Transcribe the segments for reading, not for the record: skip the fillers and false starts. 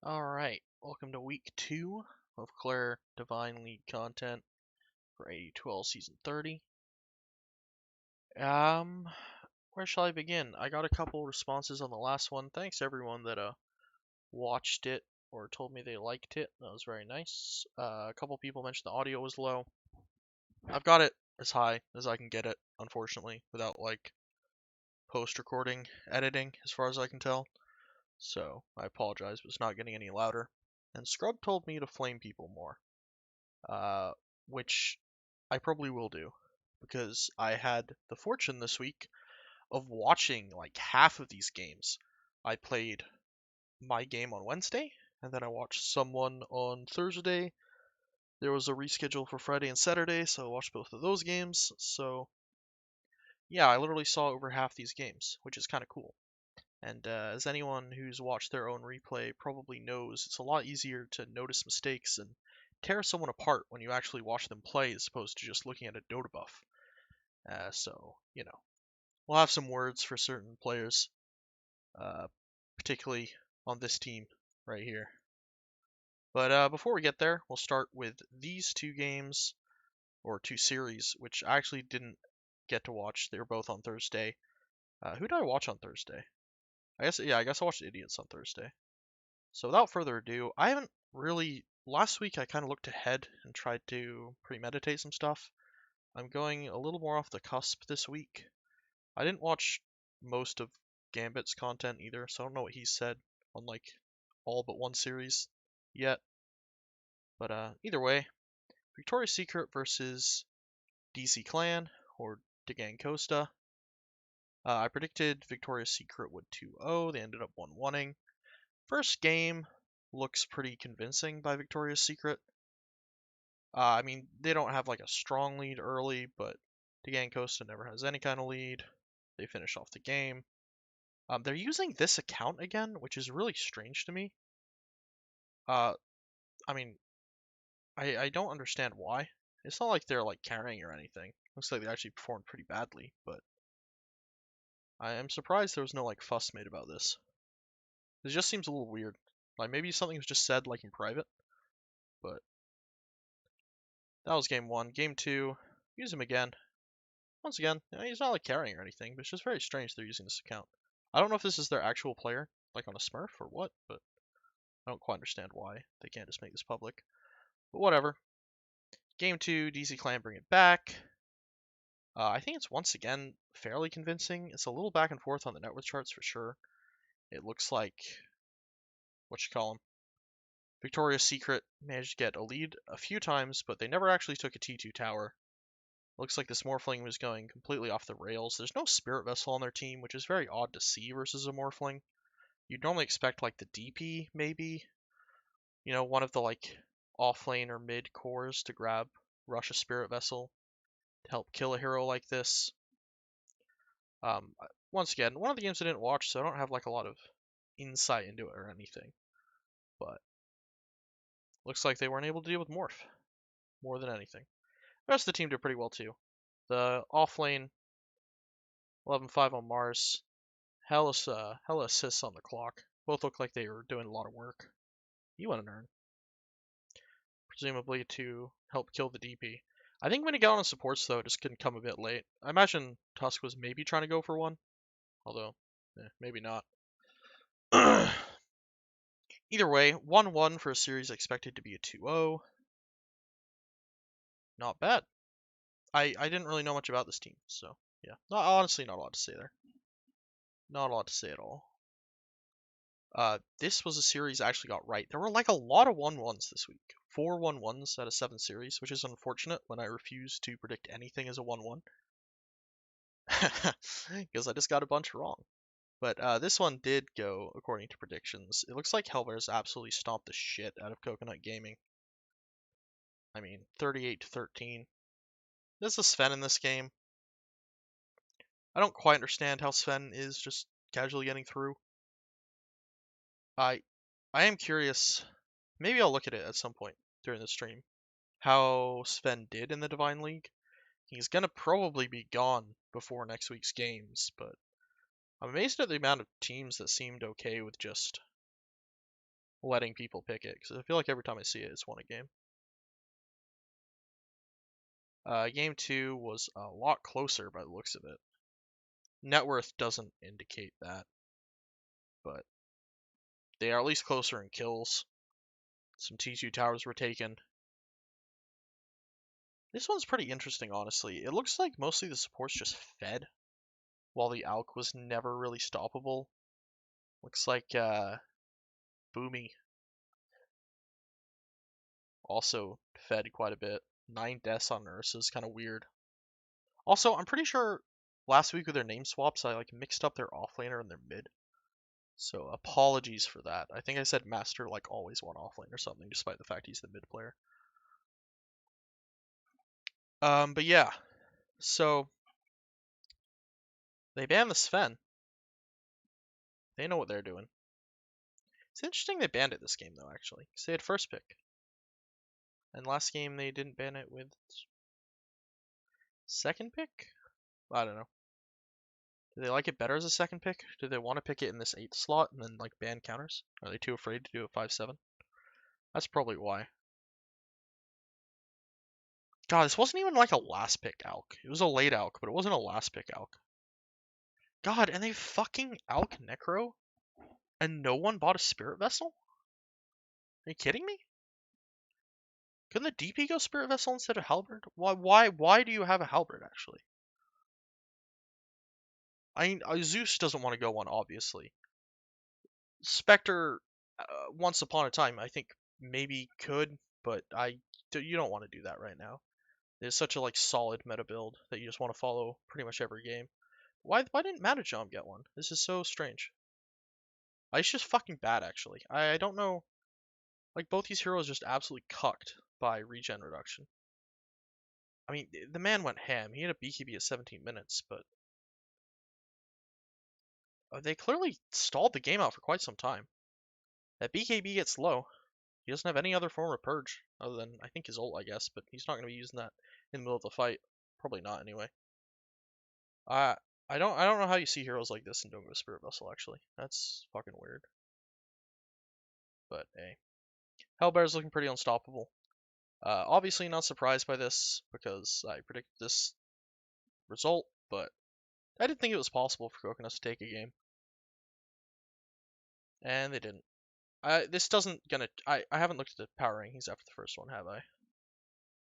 Alright, welcome to week 2 of Claire Divine League content for AD2L Season 30. Where shall I begin? I got a couple responses on the last one. Thanks everyone that watched it or told me they liked it. That was very nice. A couple people mentioned the audio was low. I've got it as high as I can get it, unfortunately, without like post-recording editing, as far as I can tell. So I apologize, but it's not getting any louder. And Scrub told me to flame people more. uh, which I probably will do because I had the fortune this week of watching like half of these games. I played my game on Wednesday, and then I watched someone on Thursday. There was a reschedule for Friday and Saturday, so I watched both of those games. So, yeah, I literally saw over half these games, which is kind of cool. And as anyone who's watched their own replay probably knows, it's a lot easier to notice mistakes and tear someone apart when you actually watch them play as opposed to just looking at a Dota buff. So, we'll have some words for certain players, uh, particularly on this team right here. But before we get there, we'll start with these two games, or two series, which I actually didn't get to watch. They were both on Thursday. Who did I watch on Thursday? I guess I watched Idiots on Thursday. So without further ado, I haven't really. Last week I kind of looked ahead and tried to premeditate some stuff. I'm going a little more off the cusp this week. I didn't watch most of Gambit's content either, so I don't know what he said on like all but one series yet. But either way, Victoria's Secret versus DC Clan or Degang Costa. I predicted Victoria's Secret would 2-0. They ended up 1-1ing. First game looks pretty convincing by Victoria's Secret. I mean, they don't have like a strong lead early, but Degang Costa never has any kind of lead. They finish off the game. They're using this account again, which is really strange to me. Uh, I mean, I don't understand why. It's not like they're like carrying or anything. Looks like they actually performed pretty badly, but I am surprised there was no like fuss made about this. It just seems a little weird. Like maybe something was just said like in private, but that was game one. Game two, use him again. Once again, he's not like carrying or anything, but it's just very strange they're using this account. I don't know if this is their actual player, like on a Smurf or what, but I don't quite understand why they can't just make this public. But whatever. Game 2, DC Clan bring it back. I think it's once again fairly convincing. It's a little back and forth on the net worth charts for sure. It looks like, what you call them, Victoria's Secret managed to get a lead a few times, but they never actually took a T2 tower. Looks like this Morphling was going completely off the rails. There's no Spirit Vessel on their team, which is very odd to see versus a Morphling. You'd normally expect like the DP, maybe, one of the like off lane or mid cores to grab rush a Spirit Vessel to help kill a hero like this. Once again, one of the games I didn't watch, so I don't have like a lot of insight into it or anything. But looks like they weren't able to deal with Morph more than anything. The rest of the team did pretty well too. The off lane 11-5 on Mars, hella assists on the clock. Both look like they were doing a lot of work. You want an earn, presumably to help kill the DP. I think when he got on supports though, it just couldn't come a bit late. I imagine Tusk was maybe trying to go for one, although maybe not. Either way, 1-1 for a series expected to be a 2-0. Not bad. I didn't really know much about this team, so yeah. Honestly, not a lot to say there. Not a lot to say at all. This was a series I actually got right. There were like a lot of 1-1s this week. 4 1-1s out of 7 series, which is unfortunate when I refuse to predict anything as a 1-1. Because I just got a bunch wrong. But this one did go according to predictions. It looks like Hellbear's absolutely stomped the shit out of Coconut Gaming. I mean, 38-13. There's a Sven in this game. I don't quite understand how Sven is just casually getting through. I am curious. Maybe I'll look at it at some point during the stream. How Sven did in the Divine League. He's gonna probably be gone before next week's games, but I'm amazed at the amount of teams that seemed okay with just letting people pick it, because I feel like every time I see it, it's won a game. Game 2 was a lot closer by the looks of it. Net worth doesn't indicate that, but they are at least closer in kills. Some T2 towers were taken. This one's pretty interesting, honestly. It looks like mostly the supports just fed, while the Alk was never really stoppable. Looks like Boomy also fed quite a bit. 9 deaths on Ursa is kind of weird. Also, I'm pretty sure last week with their name swaps, I like mixed up their offlaner and their mid. So apologies for that. I think I said Master like always won offlane or something, despite the fact he's the mid player. But yeah, so they banned the Sven. They know what they're doing. It's interesting they banned it this game though, actually, because they had first pick, and last game they didn't ban it with second pick. I don't know. Do they like it better as a second pick? Do they want to pick it in this 8th slot and then like ban counters? Are they too afraid to do a 5-7? That's probably why. God, this wasn't even like a last pick Alk. It was a late Alk, but it wasn't a last pick Alk. God, and they fucking Alk Necro? And no one bought a Spirit Vessel? Are you kidding me? Couldn't the DP go Spirit Vessel instead of Halberd? Why do you have a Halberd, actually? I mean, Zeus doesn't want to go one, obviously. Spectre, once upon a time, I think maybe could, but you don't want to do that right now. It's such a like solid meta build that you just want to follow pretty much every game. Why didn't Manajom get one? This is so strange. It's just fucking bad, actually. I don't know. Like, both these heroes just absolutely cucked by regen reduction. I mean, the man went ham. He had a BKB at 17 minutes, but they clearly stalled the game out for quite some time. That BKB gets low. He doesn't have any other form of purge other than I think his ult, I guess, but he's not going to be using that in the middle of the fight. Probably not anyway. I don't know how you see heroes like this and don't go Spirit Vessel, actually. That's fucking weird. But hey, Hellbear's looking pretty unstoppable. Obviously not surprised by this because I predicted this result, but I didn't think it was possible for Coconuts to take a game, and they didn't. This doesn't gonna. I haven't looked at the power rankings after the first one, have I?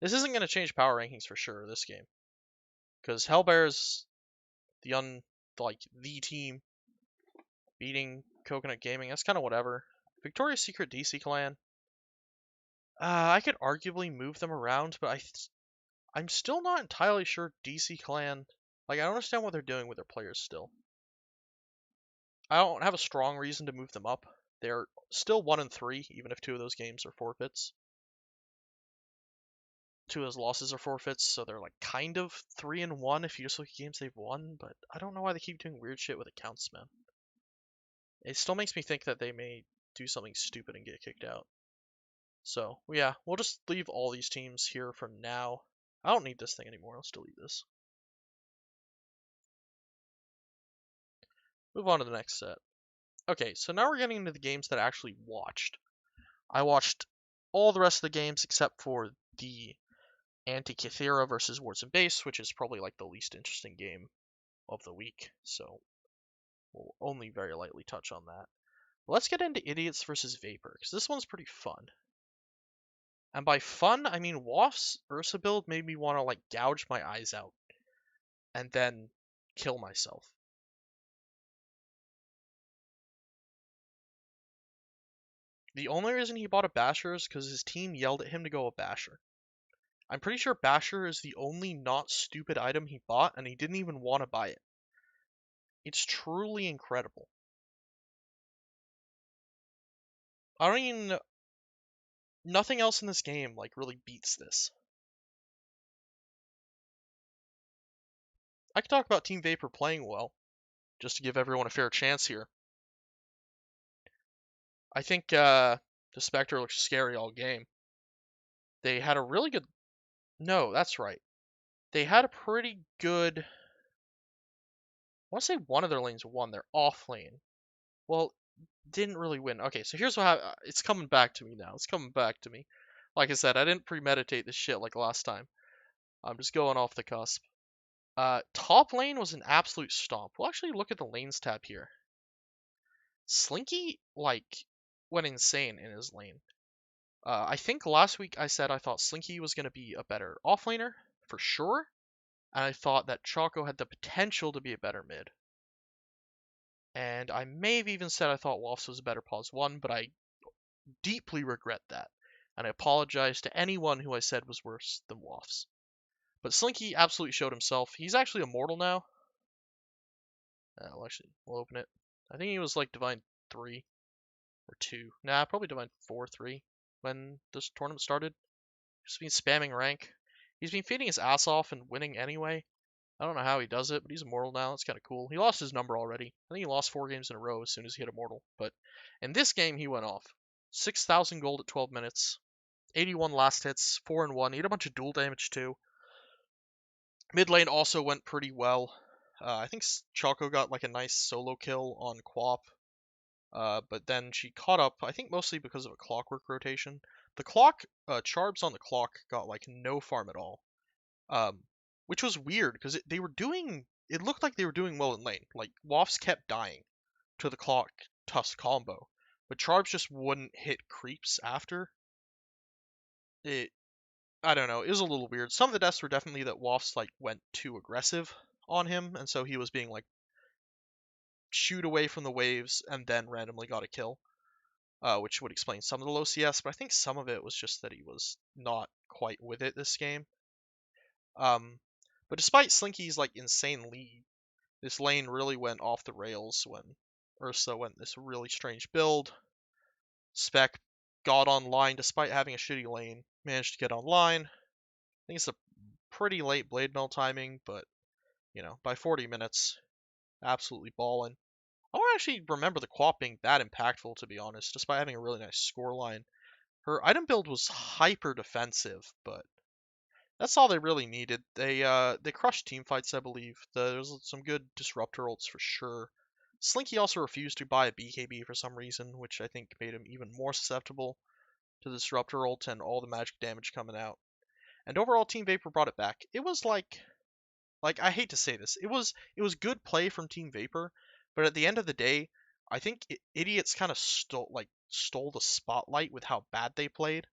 This isn't gonna change power rankings for sure this game, because Hellbear's the team beating Coconut Gaming. That's kind of whatever. Victoria's Secret DC Clan. I could arguably move them around, but I'm still not entirely sure DC Clan. Like, I don't understand what they're doing with their players still. I don't have a strong reason to move them up. They're still 1-3, even if 2 of those games are forfeits. 2 of those losses are forfeits, so they're like kind of 3-1 if you just look at games they've won, but I don't know why they keep doing weird shit with accounts, man. It still makes me think that they may do something stupid and get kicked out. So, yeah, we'll just leave all these teams here for now. I don't need this thing anymore. Let's delete this. Move on to the next set. Okay, so now we're getting into the games that I actually watched. I watched all the rest of the games except for the Anti-Kythera versus Wards and Base, which is probably like the least interesting game of the week, so we'll only very lightly touch on that. Let's get into Idiots versus Vapor, because this one's pretty fun. And by fun, I mean Waff's Ursa build made me want to like gouge my eyes out and then kill myself. The only reason he bought a Basher is because his team yelled at him to go a Basher. I'm pretty sure Basher is the only not stupid item he bought, and he didn't even want to buy it. It's truly incredible. I don't even know. Nothing else in this game like really beats this. I could talk about Team Vapor playing well, just to give everyone a fair chance here. I think the Spectre looks scary all game. They had a really good... No, that's right. They had a pretty good... I want to say one of their lanes won. Their off lane. Well, didn't really win. Okay, so here's what happened. It's coming back to me now. It's coming back to me. Like I said, I didn't premeditate this shit like last time. I'm just going off the cusp. Top lane was an absolute stomp. We'll actually look at the lanes tab here. Slinky, like, went insane in his lane. I think last week I said I thought Slinky was going to be a better offlaner, for sure. And I thought that Choco had the potential to be a better mid. And I may have even said I thought Wolfs was a better pause 1, but I deeply regret that. And I apologize to anyone who I said was worse than Wolfs. But Slinky absolutely showed himself. He's actually immortal now. We'll open it. I think he was like Divine 3 or 2. Nah, probably Divine 4, 3 when this tournament started. He's been spamming rank. He's been feeding his ass off and winning anyway. I don't know how he does it, but he's immortal now. It's kind of cool. He lost his number already. I think he lost 4 games in a row as soon as he hit immortal. But in this game, he went off. 6,000 gold at 12 minutes. 81 last hits, 4 and 1. He had a bunch of dual damage too. Mid lane also went pretty well. I think Choco got like a nice solo kill on Quap. But then she caught up, I think mostly because of a clockwork rotation. The clock, Charbs on the clock got like no farm at all. Which was weird because it looked like they were doing well in lane. Like Wafts kept dying to the clock Tusk combo, but Charbs just wouldn't hit creeps after. I don't know, it was a little weird. Some of the deaths were definitely that Wafts like went too aggressive on him, and so he was being like shoot away from the waves and then randomly got a kill. Which would explain some of the low CS, but I think some of it was just that he was not quite with it this game. But despite Slinky's like insane lead, this lane really went off the rails when Ursa went this really strange build. Spec got online despite having a shitty lane, managed to get online. I think it's a pretty late blade mill timing, but you know, by 40 minutes, absolutely balling. I don't actually remember the Quap being that impactful, to be honest, despite having a really nice scoreline. Her item build was hyper defensive, but that's all they really needed. They crushed team fights, I believe. There's some good disruptor ults for sure. Slinky also refused to buy a BKB for some reason, which I think made him even more susceptible to the disruptor ult and all the magic damage coming out. And overall, Team Vapor brought it back. It was like I hate to say this, it was good play from Team Vapor, but at the end of the day, I think idiots kind of stole the spotlight with how bad they played.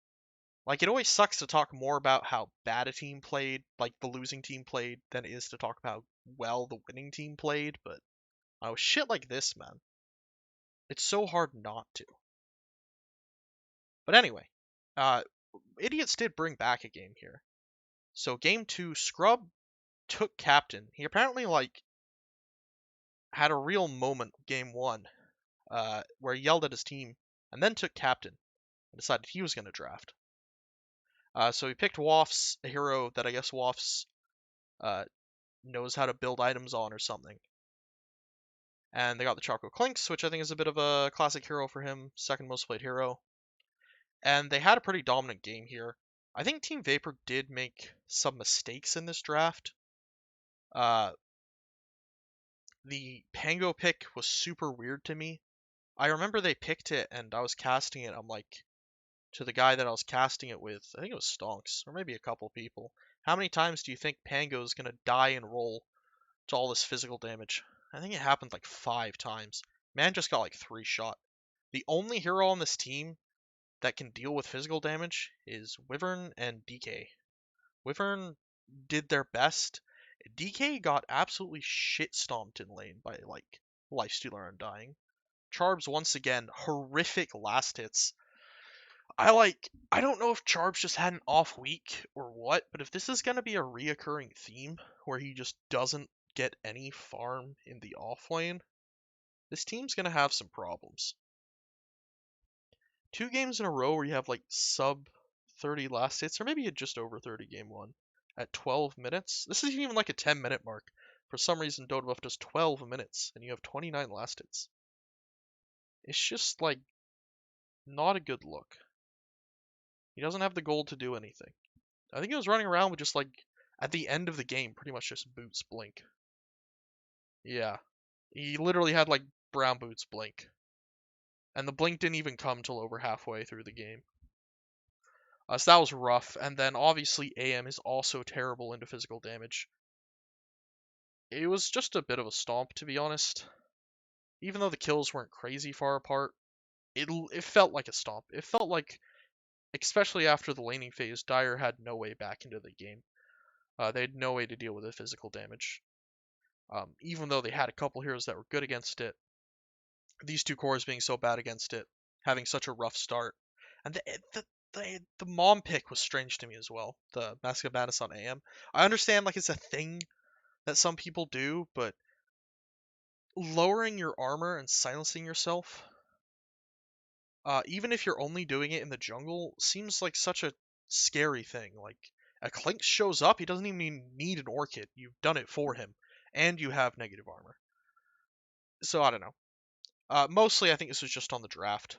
Like, it always sucks to talk more about how bad a team played, like the losing team played, than it is to talk about how well the winning team played, but shit like this, man. It's so hard not to. But anyway, uh, idiots did bring back a game here. So game 2, Scrub took captain. He apparently, like, had a real moment game 1, where he yelled at his team, and then took captain, and decided he was going to draft. So he picked Wafts, a hero that I guess Wafts knows how to build items on or something. And they got the Choco Clinks, which I think is a bit of a classic hero for him, second most played hero. And they had a pretty dominant game here. I think Team Vapor did make some mistakes in this draft. The Pango pick was super weird to me. I remember they picked it and I was casting it. I'm like, to the guy that I was casting it with, I think it was Stonks, or maybe a couple people. How many times do you think Pango's gonna die and roll to all this physical damage? I think it happened like 5 times. Man just got like 3 shot. The only hero on this team that can deal with physical damage is Wyvern and DK. Wyvern did their best. DK got absolutely shit stomped in lane by like Lifestealer Undying. Charbs once again, horrific last hits. I don't know if Charbs just had an off week or what, but if this is gonna be a reoccurring theme where he just doesn't get any farm in the off lane, this team's gonna have some problems. 2 games in a row where you have like sub 30 last hits, or maybe just over 30 game 1 at 12 minutes. This isn't even like a 10-minute mark. For some reason, Dodebuff does 12 minutes, and you have 29 last hits. It's just like not a good look. He doesn't have the gold to do anything. I think he was running around with just like at the end of the game, pretty much just boots blink. Yeah, he literally had like brown boots blink. And the blink didn't even come till over halfway through the game. So that was rough. And then obviously AM is also terrible into physical damage. It was just a bit of a stomp, to be honest. Even though the kills weren't crazy far apart, it felt like a stomp. It felt like, especially after the laning phase, Dire had no way back into the game. They had no way to deal with the physical damage. Even though they had a couple heroes that were good against it, these two cores being so bad against it, having such a rough start, and the mom pick was strange to me as well. The Mask of Madness on AM. I understand like it's a thing that some people do, but lowering your armor and silencing yourself, even if you're only doing it in the jungle, seems like such a scary thing. Like a Clink shows up, he doesn't even need an Orchid. You've done it for him, and you have negative armor. So I don't know. Mostly, I think this was just on the draft.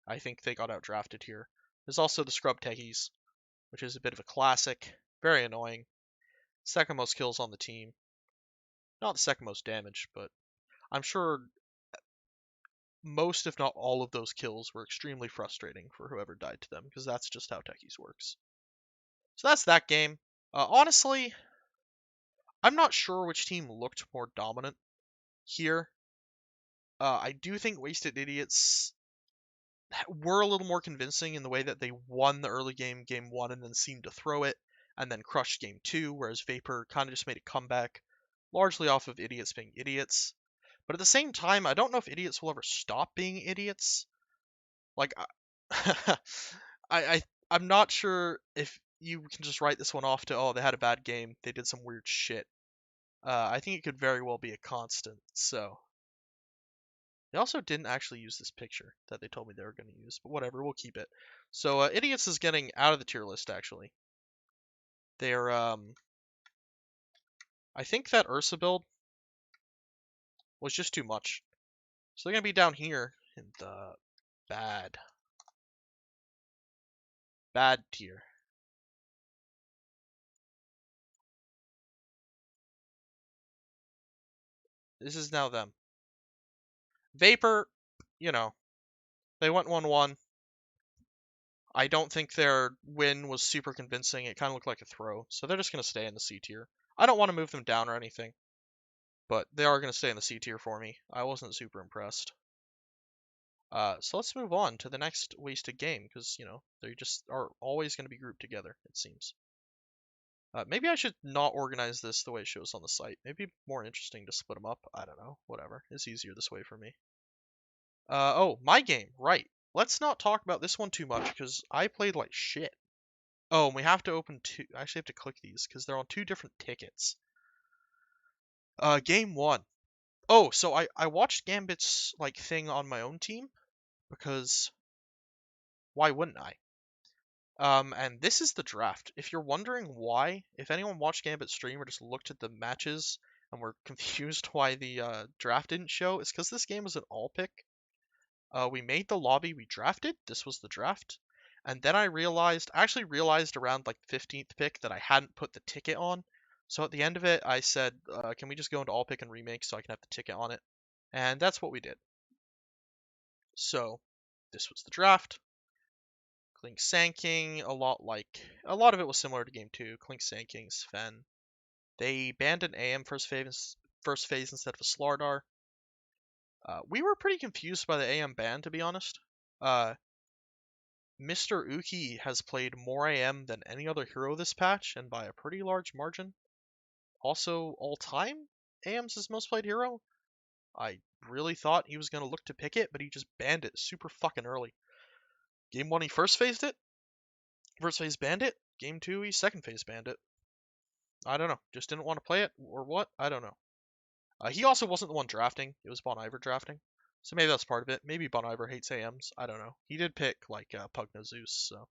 I think they got outdrafted here. There's also the Scrub Techies, which is a bit of a classic. Very annoying. Second most kills on the team. Not the second most damage, but I'm sure most, if not all, of those kills were extremely frustrating for whoever died to them, because that's just how Techies works. So that's that game. Honestly, I'm not sure which team looked more dominant here. I do think Wasted Idiots were a little more convincing in the way that they won the early game, game 1, and then seemed to throw it, and then crushed game 2, whereas Vapor kind of just made a comeback, largely off of Idiots being idiots. But at the same time, I don't know if Idiots will ever stop being idiots. Like, I, I'm not sure if you can just write this one off to, oh, they had a bad game, they did some weird shit. I think it could very well be a constant, so... They also didn't actually use this picture that they told me they were going to use, but whatever, we'll keep it. So, Idiots is getting out of the tier list, actually. They're, I think that Ursa build was just too much. So they're going to be down here in the bad tier. This is now them. Vapor, you know, they went 1-1. I don't think their win was super convincing. It kind of looked like a throw. So they're just going to stay in the C tier. I don't want to move them down or anything, but they are going to stay in the C tier for me. I wasn't super impressed. So let's move on to the next wasted game, because, you know, they just are always going to be grouped together, it seems. Maybe I should not organize this the way it shows on the site. Maybe more interesting to split them up. I don't know. Whatever. It's easier this way for me. Oh, my game. Right. Let's not talk about this one too much, because I played like shit. Oh, and we have to open two. I actually have to click these, because they're on two different tickets. Game 1. Oh, so I watched Gambit's, like, thing on my own team, because why wouldn't I? And this is the draft. If you're wondering why, if anyone watched Gambit's stream or just looked at the matches and were confused why the draft didn't show, it's because this game was an all pick. We made the lobby, we drafted. This was the draft. And then I actually realized around like the 15th pick that I hadn't put the ticket on. So at the end of it, I said, can we just go into all pick and remake so I can have the ticket on it? And that's what we did. So this was the draft. Clink Sanking, a lot of it was similar to game 2. Clink Sanking, Sven. They banned an AM first phase instead of a Slardar. We were pretty confused by the AM ban, to be honest. Mr. Uki has played more AM than any other hero this patch, and by a pretty large margin. Also, all time, AM's his most played hero. I really thought he was going to look to pick it, but he just banned it super fucking early. Game 1, he first phased it. First phase banned it. Game 2, he second phase banned it. I don't know. Just didn't want to play it, or what? I don't know. He also wasn't the one drafting. It was Bon Iver drafting. So maybe that's part of it. Maybe Bon Iver hates AMs. I don't know. He did pick, like, Pugna Zeus, so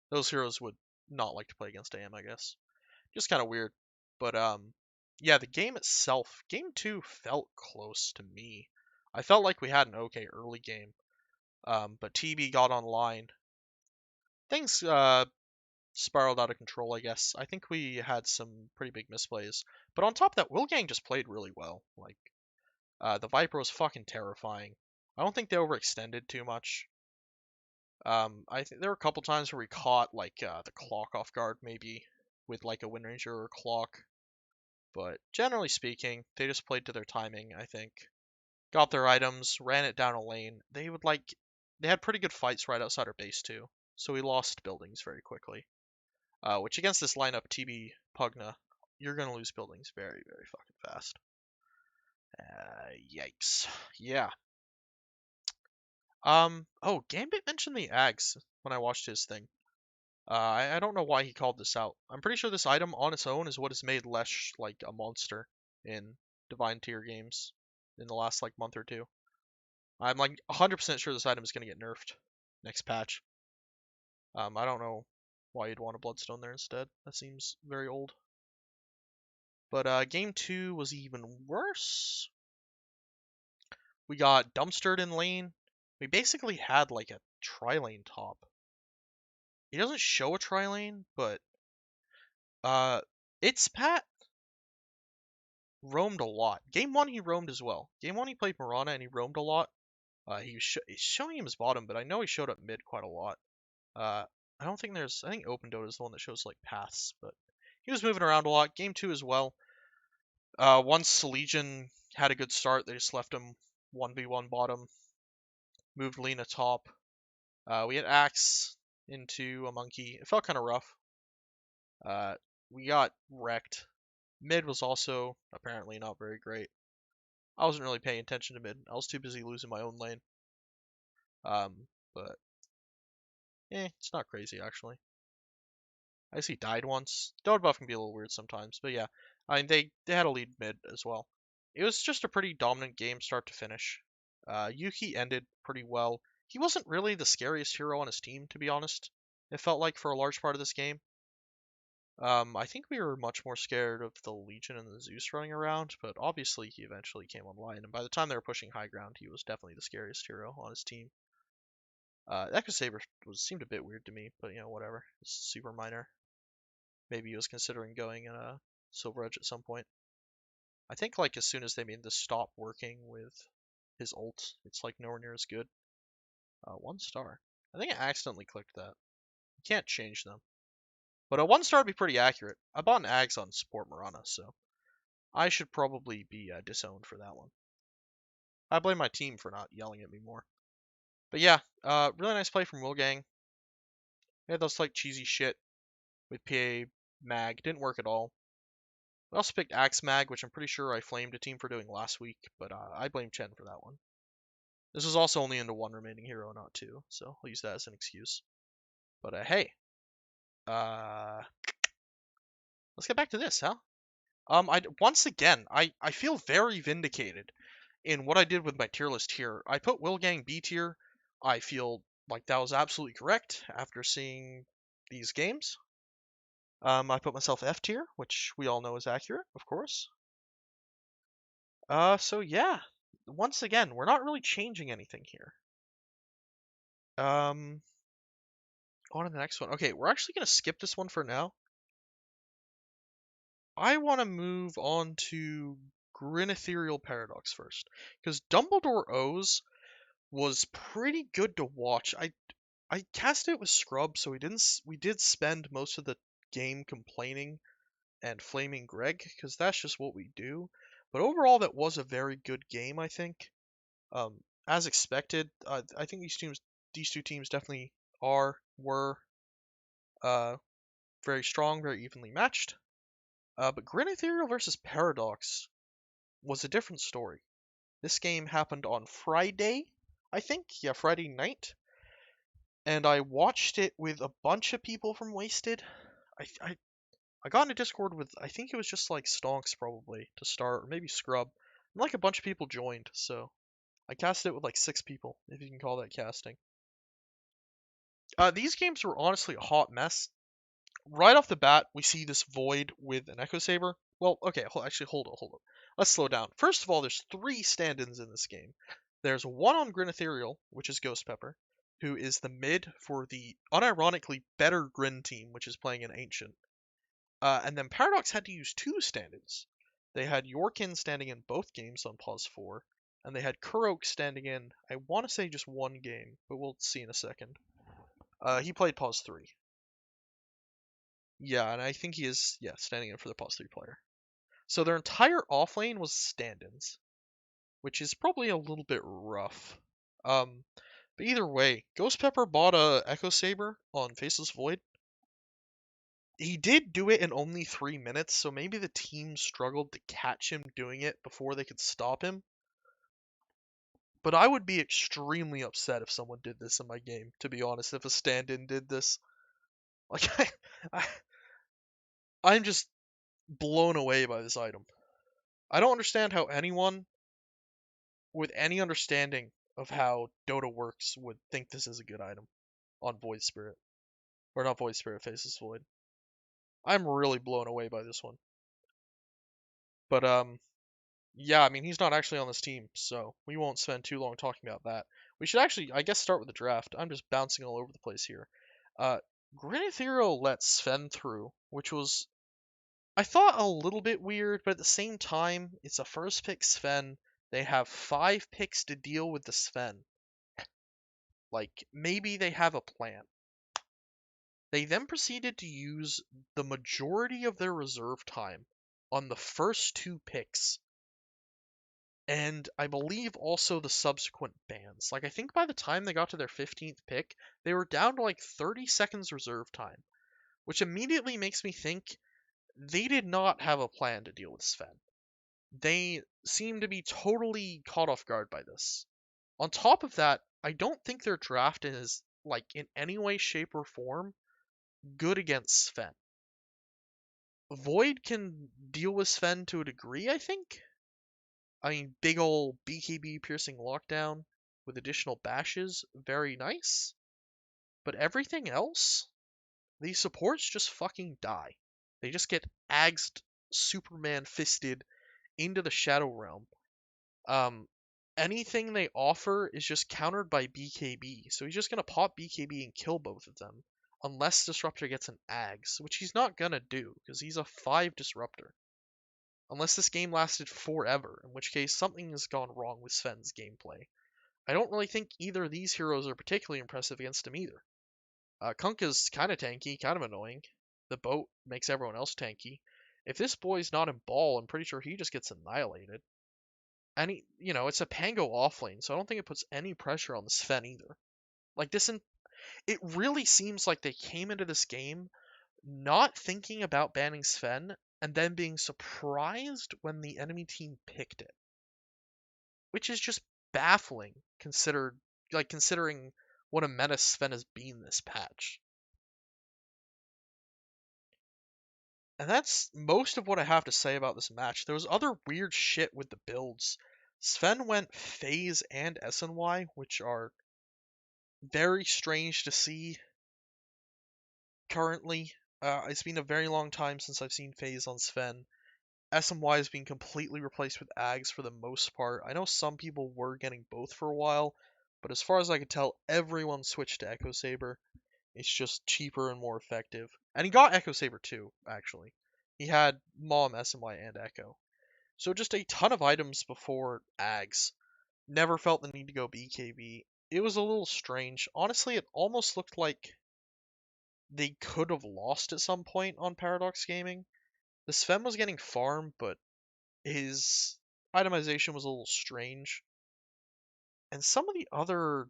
those heroes would not like to play against AM, I guess. Just kind of weird. But, yeah, the game itself, game 2 felt close to me. I felt like we had an okay early game. But TB got online. Things, spiraled out of control, I guess. I think we had some pretty big misplays. But on top of that, Wilgang just played really well. Like, the Viper was fucking terrifying. I don't think they overextended too much. I think there were a couple times where we caught like the clock off guard, maybe with like a Wind Ranger or clock. But generally speaking, they just played to their timing. I think got their items, ran it down a lane. They had pretty good fights right outside our base too, so we lost buildings very quickly. Which against this lineup, TB Pugna, you're gonna lose buildings very, very fucking fast. Yikes. Yeah. Oh, Gambit mentioned the Ags when I watched his thing. I don't know why he called this out. I'm pretty sure this item on its own is what has made Lesh like a monster in Divine tier games in the last like month or two. I'm like 100% sure this item is gonna get nerfed next patch. I don't know why you'd want a Bloodstone there instead. That seems very old. But game two was even worse. We got dumpstered in lane. We basically had like a tri-lane top. He doesn't show a tri-lane, but its Pat roamed a lot. Game one he roamed as well. Game one he played Mirana and he roamed a lot. He's showing him his bottom, but I know he showed up mid quite a lot. Uh, I don't think there's. I think Open Dota is the one that shows like paths, but he was moving around a lot. Game two as well. Once Legion had a good start, they just left him 1v1 bottom. Moved Lena top. We had Axe into a monkey. It felt kind of rough. We got wrecked. Mid was also apparently not very great. I wasn't really paying attention to mid. I was too busy losing my own lane. But it's not crazy actually. I guess he died once. Dota buff can be a little weird sometimes, but yeah. I mean they had a lead mid as well. It was just a pretty dominant game start to finish. Yuki ended pretty well. He wasn't really the scariest hero on his team, to be honest. It felt like for a large part of this game. I think we were much more scared of the Legion and the Zeus running around, but obviously he eventually came online, and by the time they were pushing high ground, he was definitely the scariest hero on his team. Echo Saber seemed a bit weird to me, but whatever. It's super minor. Maybe he was considering going in a Silver Edge at some point. I think like as soon as they made the stop working with his ult, it's like nowhere near as good. 1 star. I think I accidentally clicked that. You can't change them. But a 1 star would be pretty accurate. I bought an Ags on support Mirana, so I should probably be disowned for that one. I blame my team for not yelling at me more. But yeah, really nice play from Wilgang. We had those like cheesy shit with PA Mag. Didn't work at all. I also picked Axe Mag, which I'm pretty sure I flamed a team for doing last week, but I blame Chen for that one. This was also only into one remaining hero, not two, so I'll use that as an excuse. But hey, let's get back to this, huh? Once again, I feel very vindicated in what I did with my tier list here. I put Wilgang B tier. I feel like that was absolutely correct after seeing these games. I put myself F tier, which we all know is accurate, of course. So yeah, once again, we're not really changing anything here. On to the next one. Okay, we're actually gonna skip this one for now. I want to move on to Grin Ethereal Paradox first, because Dumbledore O's was pretty good to watch. I cast it with Scrub, so we did spend most of the game complaining and flaming Greg, because that's just what we do. But overall, that was a very good game, I think. As expected, I think these two teams definitely were very strong, very evenly matched. But Grin Ethereal versus Paradox was a different story. This game happened on Friday, I think. Yeah, Friday night. And I watched it with a bunch of people from Wasted. I got into Discord with, I think it was just like Stonks probably to start, or maybe Scrub. And like a bunch of people joined, so I casted it with like 6 people, if you can call that casting. These games were honestly a hot mess. Right off the bat, we see this Void with an Echo Saber. Well, okay, actually, hold up. Let's slow down. First of all, there's 3 stand-ins in this game. There's one on Grin Ethereal, which is Ghost Pepper, who is the mid for the unironically better Grin team, which is playing an Ancient. And then Paradox had to use 2 stand-ins. They had Yorkin standing in both games on pause 4, and they had Kurok standing in, I want to say just one game, but we'll see in a second. He played Pause 3. Yeah, and I think he is, yeah, standing in for the Pause 3 player. So their entire offlane was stand-ins, which is probably a little bit rough. But either way, Ghost Pepper bought a Echo Saber on Faceless Void. He did do it in only 3 minutes, so maybe the team struggled to catch him doing it before they could stop him. But I would be extremely upset if someone did this in my game, to be honest, if a stand-in did this. Like, I, I'm just blown away by this item. I don't understand how anyone with any understanding of how Dota works would think this is a good item on Void Spirit. Or not Void Spirit, Faceless Void. I'm really blown away by this one. But, yeah, I mean, he's not actually on this team, so we won't spend too long talking about that. We should actually, I guess, start with the draft. I'm just bouncing all over the place here. Grin Ethereal let Sven through, which was, I thought, a little bit weird, but at the same time, it's a first pick Sven. They have 5 picks to deal with the Sven. Like, maybe they have a plan. They then proceeded to use the majority of their reserve time on the first 2 picks, and I believe also the subsequent bans. Like, I think by the time they got to their 15th pick, they were down to like 30 seconds reserve time, which immediately makes me think they did not have a plan to deal with Sven. They seem to be totally caught off guard by this. On top of that, I don't think their draft is, like, in any way, shape, or form good against Sven. Void can deal with Sven to a degree, I think. I mean, big ol' BKB piercing lockdown with additional bashes, very nice. But everything else, these supports just fucking die. They just get axed, Superman fisted into the Shadow Realm. Um, Anything they offer is just countered by BKB, so he's just gonna pop BKB and kill both of them, unless Disruptor gets an Ags, which he's not gonna do, because he's a 5 Disruptor. Unless this game lasted forever, in which case something has gone wrong with Sven's gameplay. I don't really think either of these heroes are particularly impressive against him either. Kunkka's kind of tanky, kind of annoying. The boat makes everyone else tanky. If this boy's not in ball, I'm pretty sure he just gets annihilated. And it's a Pango offlane, so I don't think it puts any pressure on the Sven either. Like it really seems like they came into this game not thinking about banning Sven, and then being surprised when the enemy team picked it. Which is just baffling considering what a menace Sven has been this patch. And that's most of what I have to say about this match. There was other weird shit with the builds. Sven went Phase and SNY, which are very strange to see currently. It's been a very long time since I've seen Phase on Sven. SMY has been completely replaced with Ags for the most part. I know some people were getting both for a while, but as far as I could tell, everyone switched to Echo Saber. It's just cheaper and more effective. And he got Echo Saber too, actually. He had Mom, SMY, and Echo. So just a ton of items before Ags. Never felt the need to go BKB. It was a little strange. Honestly, it almost looked like they could have lost at some point on Paradox Gaming. The Sven was getting farm, but his itemization was a little strange. And some of the other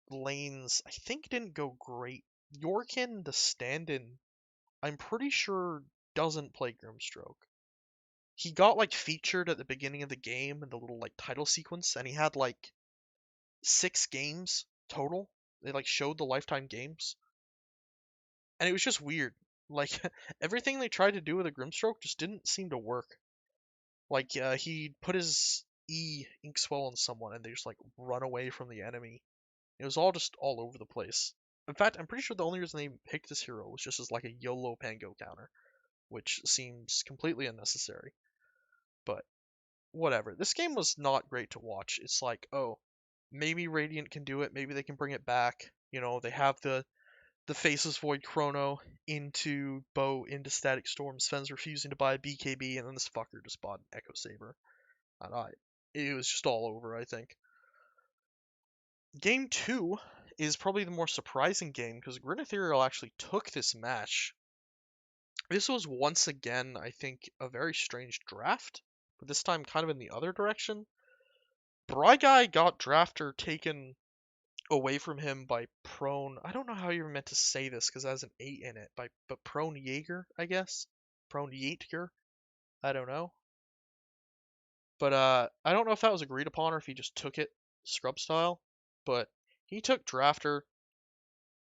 lanes, I think, didn't go great. Yorkin, the stand-in, I'm pretty sure doesn't play Grimstroke. He got, like, featured at the beginning of the game in the little, like, title sequence, and he had, like, 6 games total. They, like, showed the lifetime games. And it was just weird. Like, everything they tried to do with a Grimstroke just didn't seem to work. Like, he put his Inkswell on someone, and they just, like, run away from the enemy. It was all just all over the place. In fact, I'm pretty sure the only reason they picked this hero was just as, like, a YOLO Pango counter, which seems completely unnecessary. But, whatever. This game was not great to watch. It's like, oh, maybe Radiant can do it, maybe they can bring it back. They have the Faceless Void Chrono into Bow, into Static Storm. Sven's refusing to buy a BKB, and then this fucker just bought an Echo Saber. Alright. it was just all over, I think. Game 2 is probably the more surprising game because Grin Ethereal actually took this match. This was once again, I think, a very strange draft, but this time kind of in the other direction. Guy got drafter taken away from him by Prone. I don't know how you're meant to say this because it has an 8 in it, but Prone Jaeger, I guess? Prone Jaeger? I don't know. But I don't know if that was agreed upon or if he just took it scrub style. But he took drafter,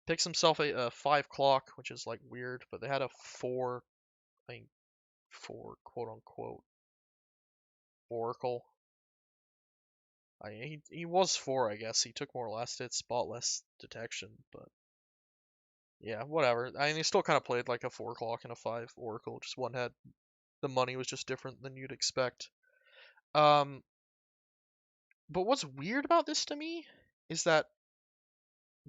picks himself a 5 clock, which is like weird, but they had a 4, I think 4 quote unquote Oracle. He was 4, I guess. He took more last hits, bought less detection, but yeah, whatever. I mean, he still kind of played like a 4 clock and a 5 Oracle, just one had the money was just different than you'd expect. Um, but what's weird about this to me is that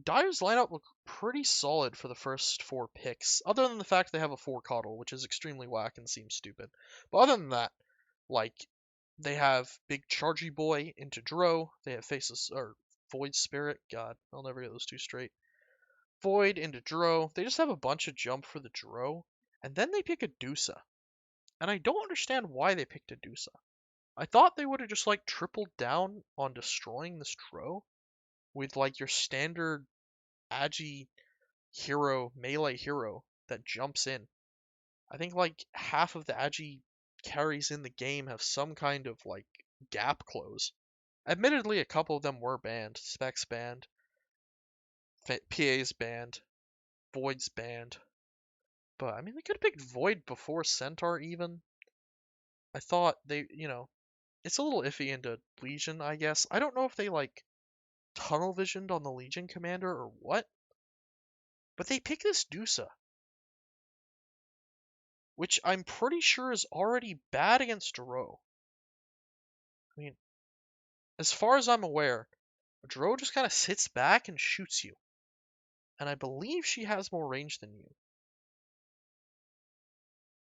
Dyer's lineup looked pretty solid for the first 4 picks, other than the fact they have a 4 Coddle, which is extremely whack and seems stupid. But other than that, like, they have Big Chargy Boy into Dro, they have Faceless, or Void Spirit, god, I'll never get those two straight. Void into Dro, they just have a bunch of jump for the Dro, and then they pick a Dusa. And I don't understand why they picked a Dusa. I thought they would have just, like, tripled down on destroying this Dro with, like, your standard Agi hero, melee hero that jumps in. I think like half of the Agi carries in the game have some kind of like gap close. Admittedly, a couple of them were banned. Specs banned, PA's banned, Void's banned. But I mean, they could have picked Void before Centaur even. I thought it's a little iffy into Legion, I guess. I don't know if they like tunnel visioned on the Legion commander or what, but they pick this Dusa, which I'm pretty sure is already bad against Dro. I mean, as far as I'm aware, Dro just kind of sits back and shoots you. And I believe she has more range than you.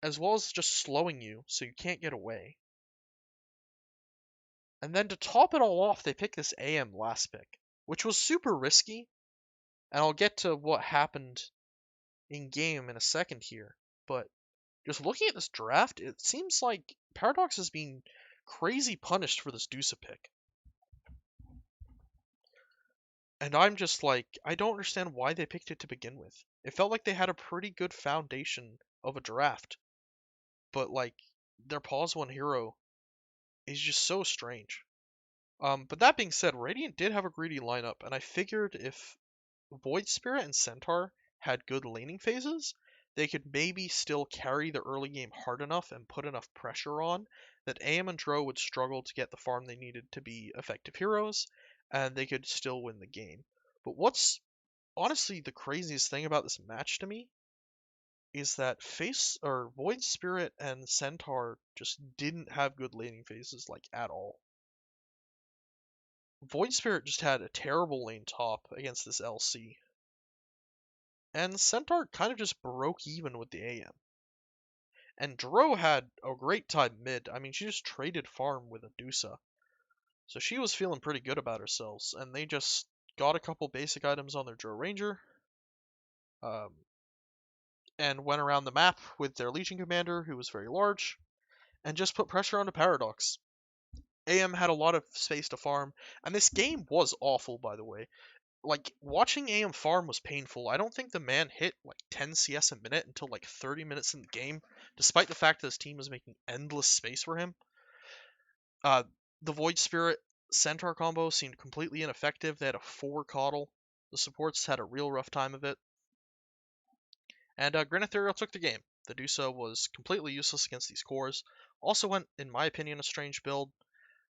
As well as just slowing you so you can't get away. And then to top it all off, they pick this AM last pick, which was super risky. And I'll get to what happened in game in a second here. But just looking at this draft, it seems like Paradox is being crazy punished for this Dusa pick. And I'm just like, I don't understand why they picked it to begin with. It felt like they had a pretty good foundation of a draft. But like, their pause one hero is just so strange. But that being said, Radiant did have a greedy lineup, and I figured if Void Spirit and Centaur had good laning phases, they could maybe still carry the early game hard enough and put enough pressure on that AM and Dro would struggle to get the farm they needed to be effective heroes, and they could still win the game. But what's honestly the craziest thing about this match to me is that Face or Void Spirit and Centaur just didn't have good laning phases like at all. Void Spirit just had a terrible lane top against this LC. And Centaur kind of just broke even with the AM. And Dro had a great time mid. I mean, she just traded farm with a Dusa. So she was feeling pretty good about herself. And they just got a couple basic items on their Dro Ranger. Um, and went around the map with their Legion Commander, who was very large, and just put pressure onto Paradox. AM had a lot of space to farm, and this game was awful, by the way. Like, watching AM farm was painful. I don't think the man hit like 10 CS a minute until like 30 minutes in the game, despite the fact that his team was making endless space for him. Uh, the Void Spirit Centaur combo seemed completely ineffective. They had a 4 Coddle. The supports had a real rough time of it. And Grin Ethereal took the game. The Dusa was completely useless against these cores. Also went, in my opinion, a strange build.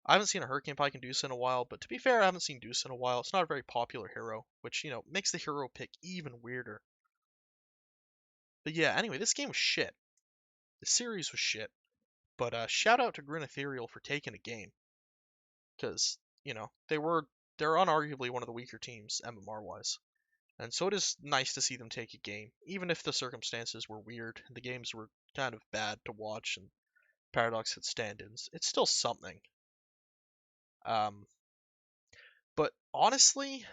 I haven't seen a Hurricane Pike and Deuce in a while, but to be fair, I haven't seen Deuce in a while. It's not a very popular hero, which, makes the hero pick even weirder. But yeah, anyway, this game was shit. The series was shit. But shout out to Grin Ethereal for taking a game. Because, they're unarguably one of the weaker teams, MMR-wise. And so it is nice to see them take a game, even if the circumstances were weird, and the games were kind of bad to watch, and Paradox had stand-ins. It's still something. Um, but honestly,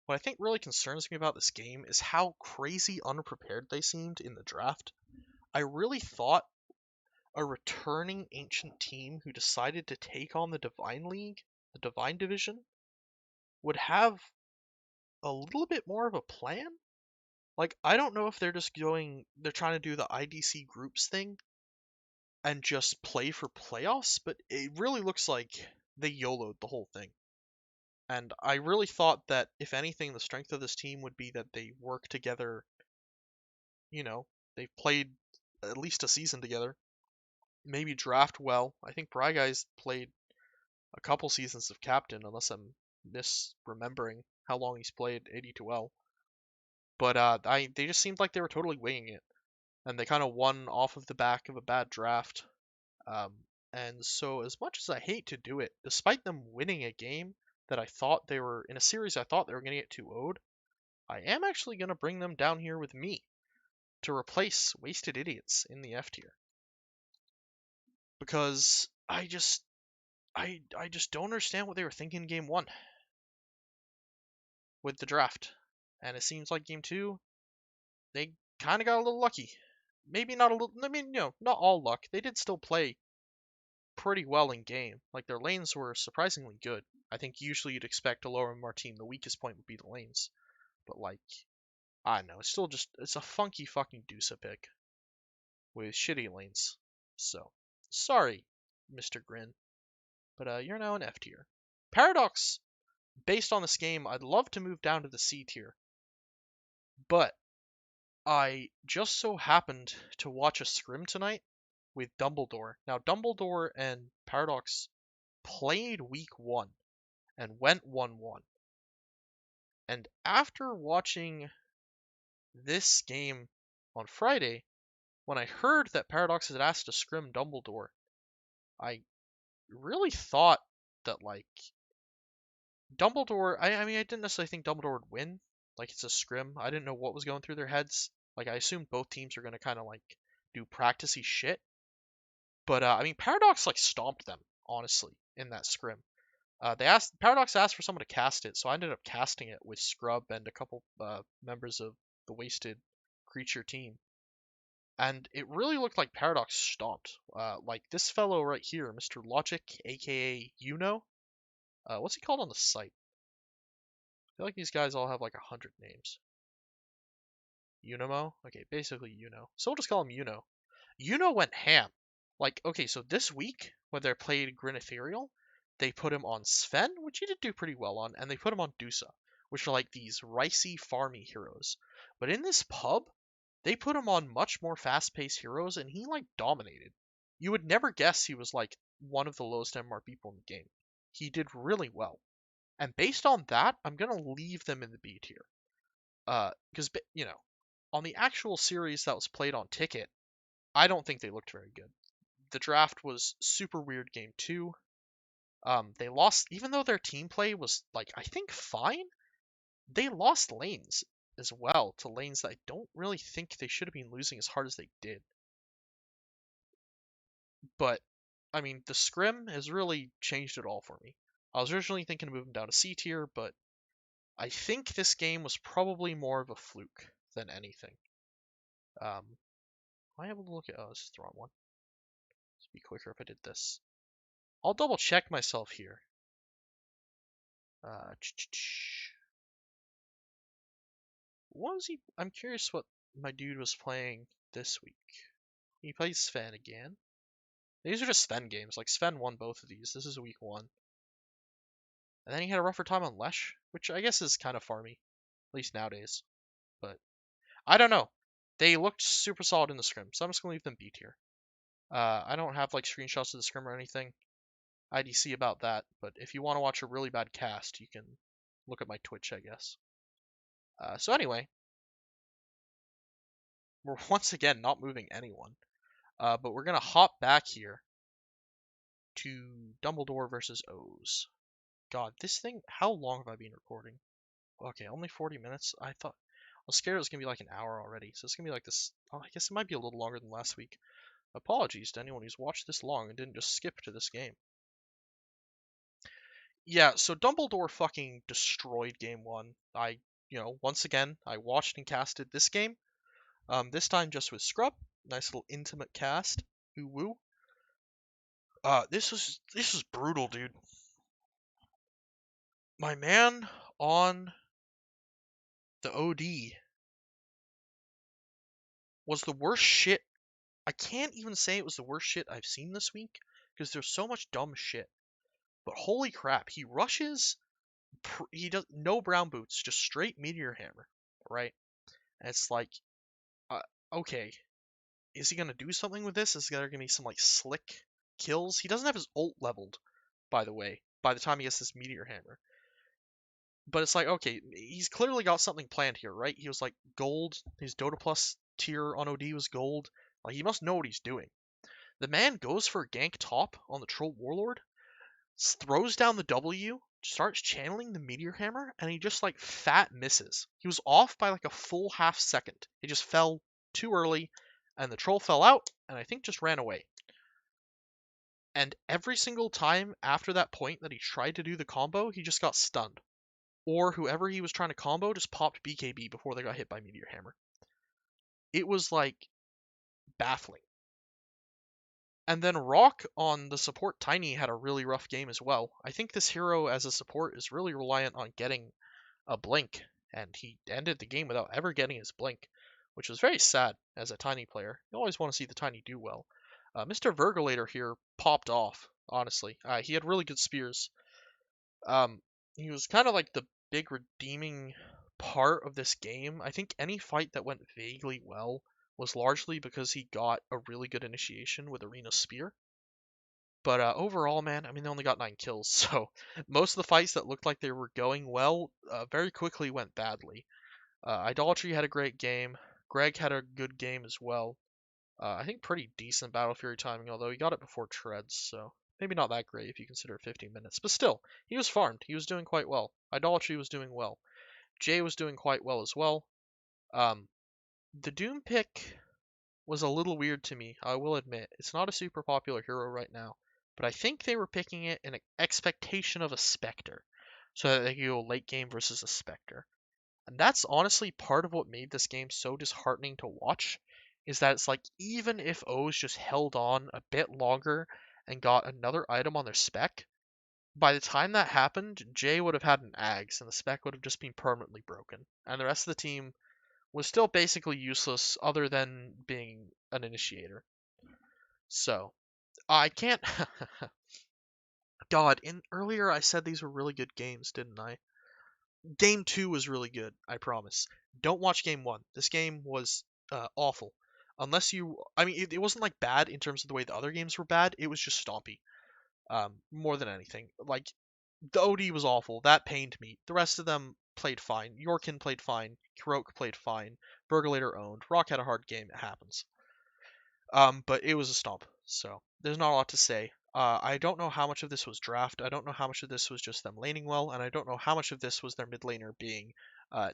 what I think really concerns me about this game is how crazy unprepared they seemed in the draft. I really thought a returning ancient team who decided to take on the Divine League, the Divine Division, would have a little bit more of a plan. Like, I don't know if they're trying to do the IDC groups thing and just play for playoffs, but it really looks like they YOLO'd the whole thing. And I really thought that, if anything, the strength of this team would be that they work together. You know, they've played at least a season together. Maybe draft well. I think Bry Guy's played a couple seasons of captain, unless I'm misremembering how long he's played AD2L. But they just seemed like they were totally winging it, and they kind of won off of the back of a bad draft. Um, and so, as much as I hate to do it, despite them winning a game that I thought they were in a series, I thought they were going to get 2-0'd, I am actually going to bring them down here with me to replace Wasted Idiots in the F tier, because I just don't understand what they were thinking game one with the draft, and it seems like game two they kind of got a little lucky. Maybe not a little. I mean, not all luck. They did still play pretty well in game. Like, their lanes were surprisingly good. I think usually you'd expect a lower MR team, the weakest point would be the lanes. But, like, I don't know. It's a funky fucking Deusa pick with shitty lanes. So, sorry, Mr. Grin, but you're now an F tier. Paradox, based on this game, I'd love to move down to the C tier, but I just so happened to watch a scrim tonight with Dumbledore. Now, Dumbledore and Paradox played week one and went 1-1. And after watching this game on Friday, when I heard that Paradox had asked to scrim Dumbledore, I really thought that, like, Dumbledore. I mean, I didn't necessarily think Dumbledore would win. Like, it's a scrim. I didn't know what was going through their heads. Like, I assumed both teams are going to kind of, like, do practicey shit. But, I mean, Paradox, like, stomped them, honestly, in that scrim. Paradox asked for someone to cast it, so I ended up casting it with Scrub and a couple members of the Wasted Creature team. And it really looked like Paradox stomped. Like this fellow right here, Mr. Logic, aka Uno. What's he called on the site? I feel like these guys all have like 100 names. Unimo? Okay, basically Uno. So we'll just call him Uno. Uno went ham. Like, okay, so this week, when they played Grin Ethereal, they put him on Sven, which he did do pretty well on, and they put him on Dusa, which are like these ricey, farmy heroes. But in this pub, they put him on much more fast-paced heroes, and he, like, dominated. You would never guess he was, like, one of the lowest MR people in the game. He did really well. And based on that, I'm going to leave them in the B tier. Because, on the actual series that was played on Ticket, I don't think they looked very good. The draft was super weird game two. They lost, even though their team play was, like, I think fine, they lost lanes as well to lanes that I don't really think they should have been losing as hard as they did. But, I mean, the scrim has really changed it all for me. I was originally thinking of moving down to C tier, but I think this game was probably more of a fluke than anything. Am I able to look at... Oh, this is the wrong one. It'd be quicker if I did this. I'll double check myself here. What was he? I'm curious what my dude was playing this week. He plays Sven again. These are just Sven games. Like, Sven won both of these. This is week one. And then he had a rougher time on Lesh, which I guess is kind of farmy, at least nowadays. But I don't know. They looked super solid in the scrim, so I'm just gonna leave them B tier. I don't have like screenshots of the scrim or anything. IDC about that, but if you want to watch a really bad cast, you can look at my Twitch, I guess. So anyway, we're once again not moving anyone, but we're gonna hop back here to Dumbledore versus O's. God, this thing, how long have I been recording? Okay, only 40 minutes? I was scared it was going to be like an hour already, so it's going to be like this. Oh, I guess it might be a little longer than last week. Apologies to anyone who's watched this long and didn't just skip to this game. Yeah, so Dumbledore fucking destroyed game one. Once again, I watched and casted this game. This time just with Scrub. Nice little intimate cast. Ooh woo. This was brutal, dude. My man on the OD was the worst shit. I can't even say it was the worst shit I've seen this week because there's so much dumb shit. But holy crap, he rushes. He does no brown boots, just straight meteor hammer, right? And it's like, uh, okay, is he gonna do something with this? Is there gonna be some like slick kills? He doesn't have his ult leveled, by the way. By the time he gets this meteor hammer, but it's like, okay, he's clearly got something planned here, right? He was like gold. His Dota Plus tier on OD was gold. Like he must know what he's doing. The man goes for a gank top on the Troll Warlord, throws down the W, starts channeling the Meteor Hammer, and he just like fat misses. He was off by like a full half second. He just fell too early, and the troll fell out, and I think just ran away. And every single time after that point that he tried to do the combo, he just got stunned. Or whoever he was trying to combo just popped BKB before they got hit by Meteor Hammer. It was like baffling. And then Rock on the support Tiny had a really rough game as well. I think this hero as a support is really reliant on getting a blink, and he ended the game without ever getting his blink, which was very sad as a Tiny player. You always want to see the Tiny do well. Mr. Virgulator here popped off, honestly. He had really good spears. He was kind of like the big redeeming part of this game. I think any fight that went vaguely well was largely because he got a really good initiation with Arena Spear. But overall, man, I mean, they only got 9 kills, so most of the fights that looked like they were going well very quickly went badly. Idolatry had a great game. Greg had a good game as well. I think pretty decent Battle Fury timing, although he got it before Treads, so maybe not that great if you consider 15 minutes. But still, he was farmed. He was doing quite well. Idolatry was doing well. Jay was doing quite well as well. Um, the Doom pick was a little weird to me, I will admit. It's not a super popular hero right now, but I think they were picking it in expectation of a Spectre, so that they could go late game versus a Spectre. And that's honestly part of what made this game so disheartening to watch, is that it's like even if O's just held on a bit longer and got another item on their spec, by the time that happened, Jay would have had an Ags and the spec would have just been permanently broken. And the rest of the team was still basically useless other than being an initiator. So, I can't. God, in earlier I said these were really good games, didn't I? Game 2 was really good, I promise. Don't watch game 1. This game was awful. Unless you. I mean, it wasn't like bad in terms of the way the other games were bad, it was just stompy. More than anything. Like, the OD was awful. That pained me. The rest of them played fine. Yorkin played fine. Kurok played fine. Burglator owned. Rock had a hard game. It happens. But it was a stomp. So there's not a lot to say. I don't know how much of this was draft. I don't know how much of this was just them laning well, and I don't know how much of this was their mid laner being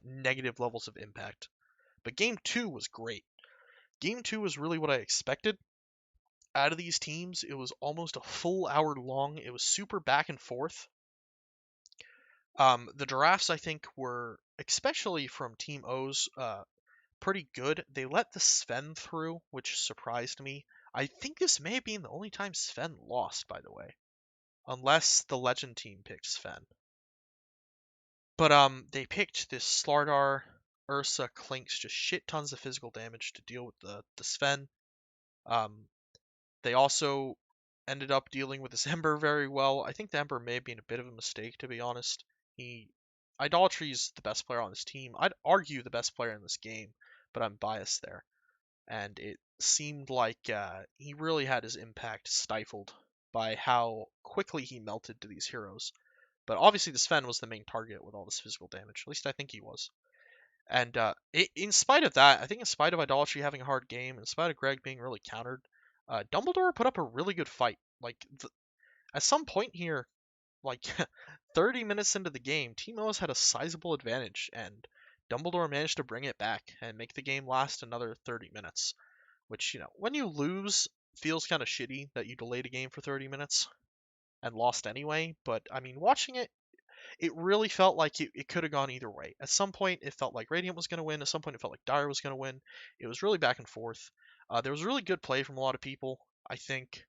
negative levels of impact. But game two was great. Game two was really what I expected out of these teams. It was almost a full hour long. It was super back and forth. The drafts, I think, were, especially from Team O's, pretty good. They let the Sven through, which surprised me. I think this may have been the only time Sven lost, by the way. Unless the Legend team picked Sven. But they picked this Slardar, Ursa, Clinks, just shit tons of physical damage to deal with the Sven. Um, they also ended up dealing with this Ember very well. I think the Ember may have been a bit of a mistake, to be honest. Idolatry's the best player on this team. I'd argue the best player in this game, but I'm biased there. And it seemed like he really had his impact stifled by how quickly he melted to these heroes. But obviously, the Sven was the main target with all this physical damage. At least I think he was. And in spite of that, I think in spite of Idolatry having a hard game, in spite of Greg being really countered, Dumbledore put up a really good fight. Like, at some point here, like 30 minutes into the game, Team O's had a sizable advantage, and Dumbledore managed to bring it back and make the game last another 30 minutes. Which, when you lose, feels kind of shitty that you delayed a game for 30 minutes. and lost anyway. But I mean, watching it, it really felt like it could have gone either way. At some point, it felt like Radiant was going to win. At some point, it felt like Dire was going to win. It was really back and forth. There was really good play from a lot of people. I think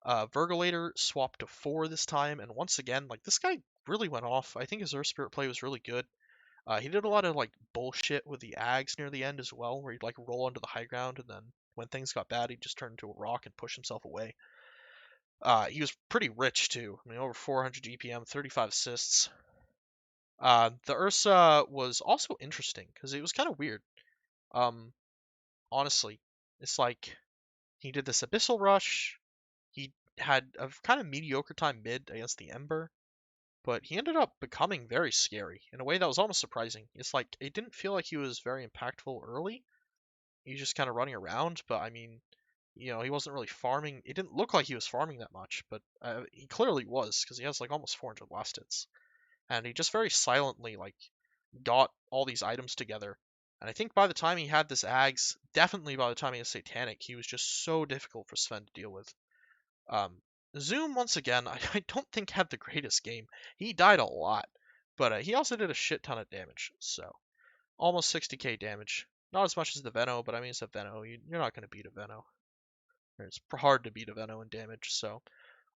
Virgulator swapped to 4 this time, and once again, like this guy really went off. I think his Earth Spirit play was really good. He did a lot of like bullshit with the Ags near the end as well, where he'd like roll onto the high ground, and then when things got bad, he'd just turn into a rock and push himself away. He was pretty rich too. I mean, over 400 GPM, 35 assists. The Ursa was also interesting because it was kind of weird. Um, Honestly, it's like he did this Abyssal Rush. He had a kind of mediocre time mid against the Ember, but he ended up becoming very scary in a way that was almost surprising. It's like it didn't feel like he was very impactful early. He was just kind of running around, but I mean, he wasn't really farming. It didn't look like he was farming that much, but he clearly was because he has like almost 400 last hits, and he just very silently like got all these items together. And I think by the time he had this Ags, definitely by the time he had Satanic, he was just so difficult for Sven to deal with. Um, Zoom, once again, I don't think had the greatest game. He died a lot, but he also did a shit ton of damage. So, almost 60k damage. Not as much as the Veno, but I mean, it's a Veno. You're not going to beat a Veno. It's hard to beat a Veno in damage, so.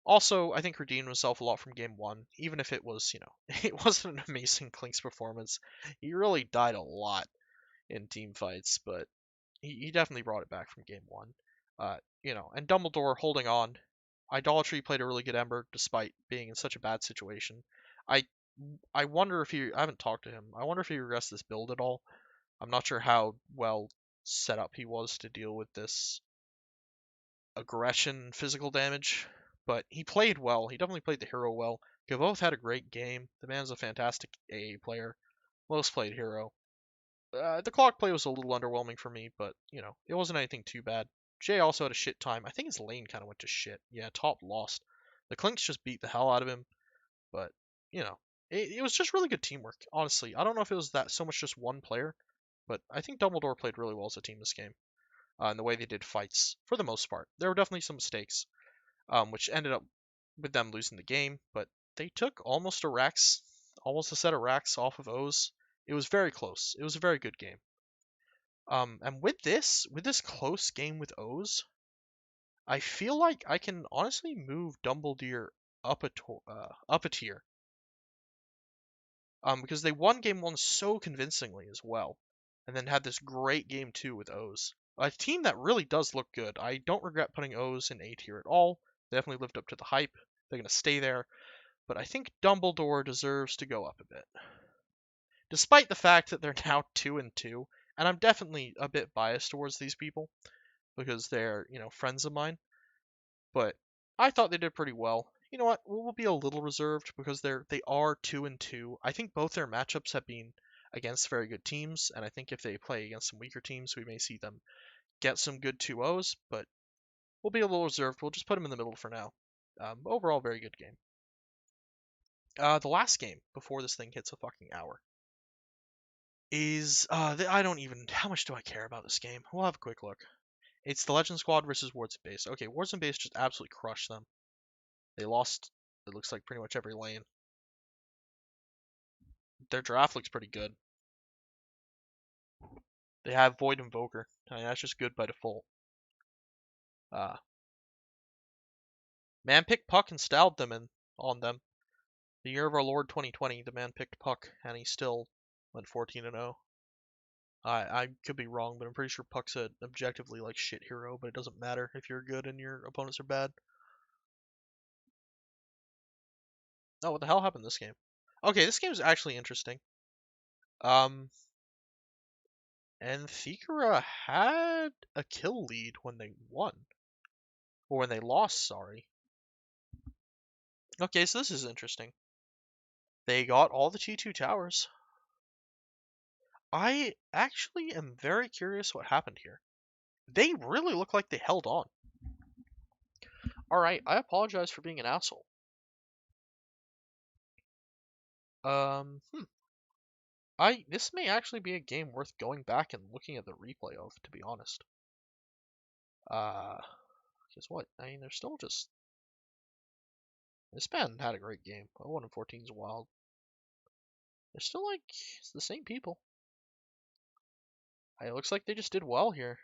Also, I think redeemed himself a lot from game one, even if it was, it wasn't an amazing Klink's performance. He really died a lot in team fights, but he definitely brought it back from game one. And Dumbledore holding on. Idolatry played a really good Ember despite being in such a bad situation. I I wonder if I haven't talked to him. I wonder if he regrets this build at all. I'm not sure how well set up he was to deal with this aggression, physical damage, but he played well. He definitely played the hero well. Gavoth had a great game. The man's a fantastic AA player. Most played hero. The clock play was a little underwhelming for me, but it wasn't anything too bad. Jay also had a shit time. I think his lane kind of went to shit. Yeah, top lost. The Clinks just beat the hell out of him, but it was just really good teamwork. Honestly, I don't know if it was that so much just one player, but I think Dumbledore played really well as a team this game. And the way they did fights for the most part. There were definitely some mistakes, which ended up with them losing the game, but they took almost a set of racks off of O's. It was very close. It was a very good game. And with this close game with O's, I feel like I can honestly move Dumbledore up a tier. Because they won game one so convincingly as well, and then had this great game two with O's. A team that really does look good. I don't regret putting O's in A tier at all. They definitely lived up to the hype. They're gonna stay there, but I think Dumbledore deserves to go up a bit, despite the fact that they're now 2-2, and I'm definitely a bit biased towards these people because they're friends of mine. But I thought they did pretty well. You know what? We'll be a little reserved because they are 2-2. I think both their matchups have been against very good teams, and I think if they play against some weaker teams, we may see them get some good 2-0s, but we'll be a little reserved. We'll just put them in the middle for now. Overall, very good game. The last game before this thing hits a fucking hour is I don't even. How much do I care about this game? We'll have a quick look. It's the Legend Squad versus Wards and Base. Okay, Wards and Base just absolutely crushed them. They lost, it looks like, pretty much every lane. Their draft looks pretty good. They have Void Invoker. I mean, that's just good by default. Man picked Puck and styled them on them. The year of our Lord 2020, the man picked Puck, and he still went 14-0. I could be wrong, but I'm pretty sure Puck's a objectively like shit hero, but it doesn't matter if you're good and your opponents are bad. Oh, what the hell happened this game? Okay, this game is actually interesting. And Thikara had a kill lead when they won. Or when they lost, sorry. Okay, so this is interesting. They got all the T2 towers. I actually am very curious what happened here. They really look like they held on. Alright, I apologize for being an asshole. This may actually be a game worth going back and looking at the replay of, to be honest. Guess what? I mean, they're still just This band had a great game. 0-14 is wild. They're still like it's the same people. It looks like they just did well here.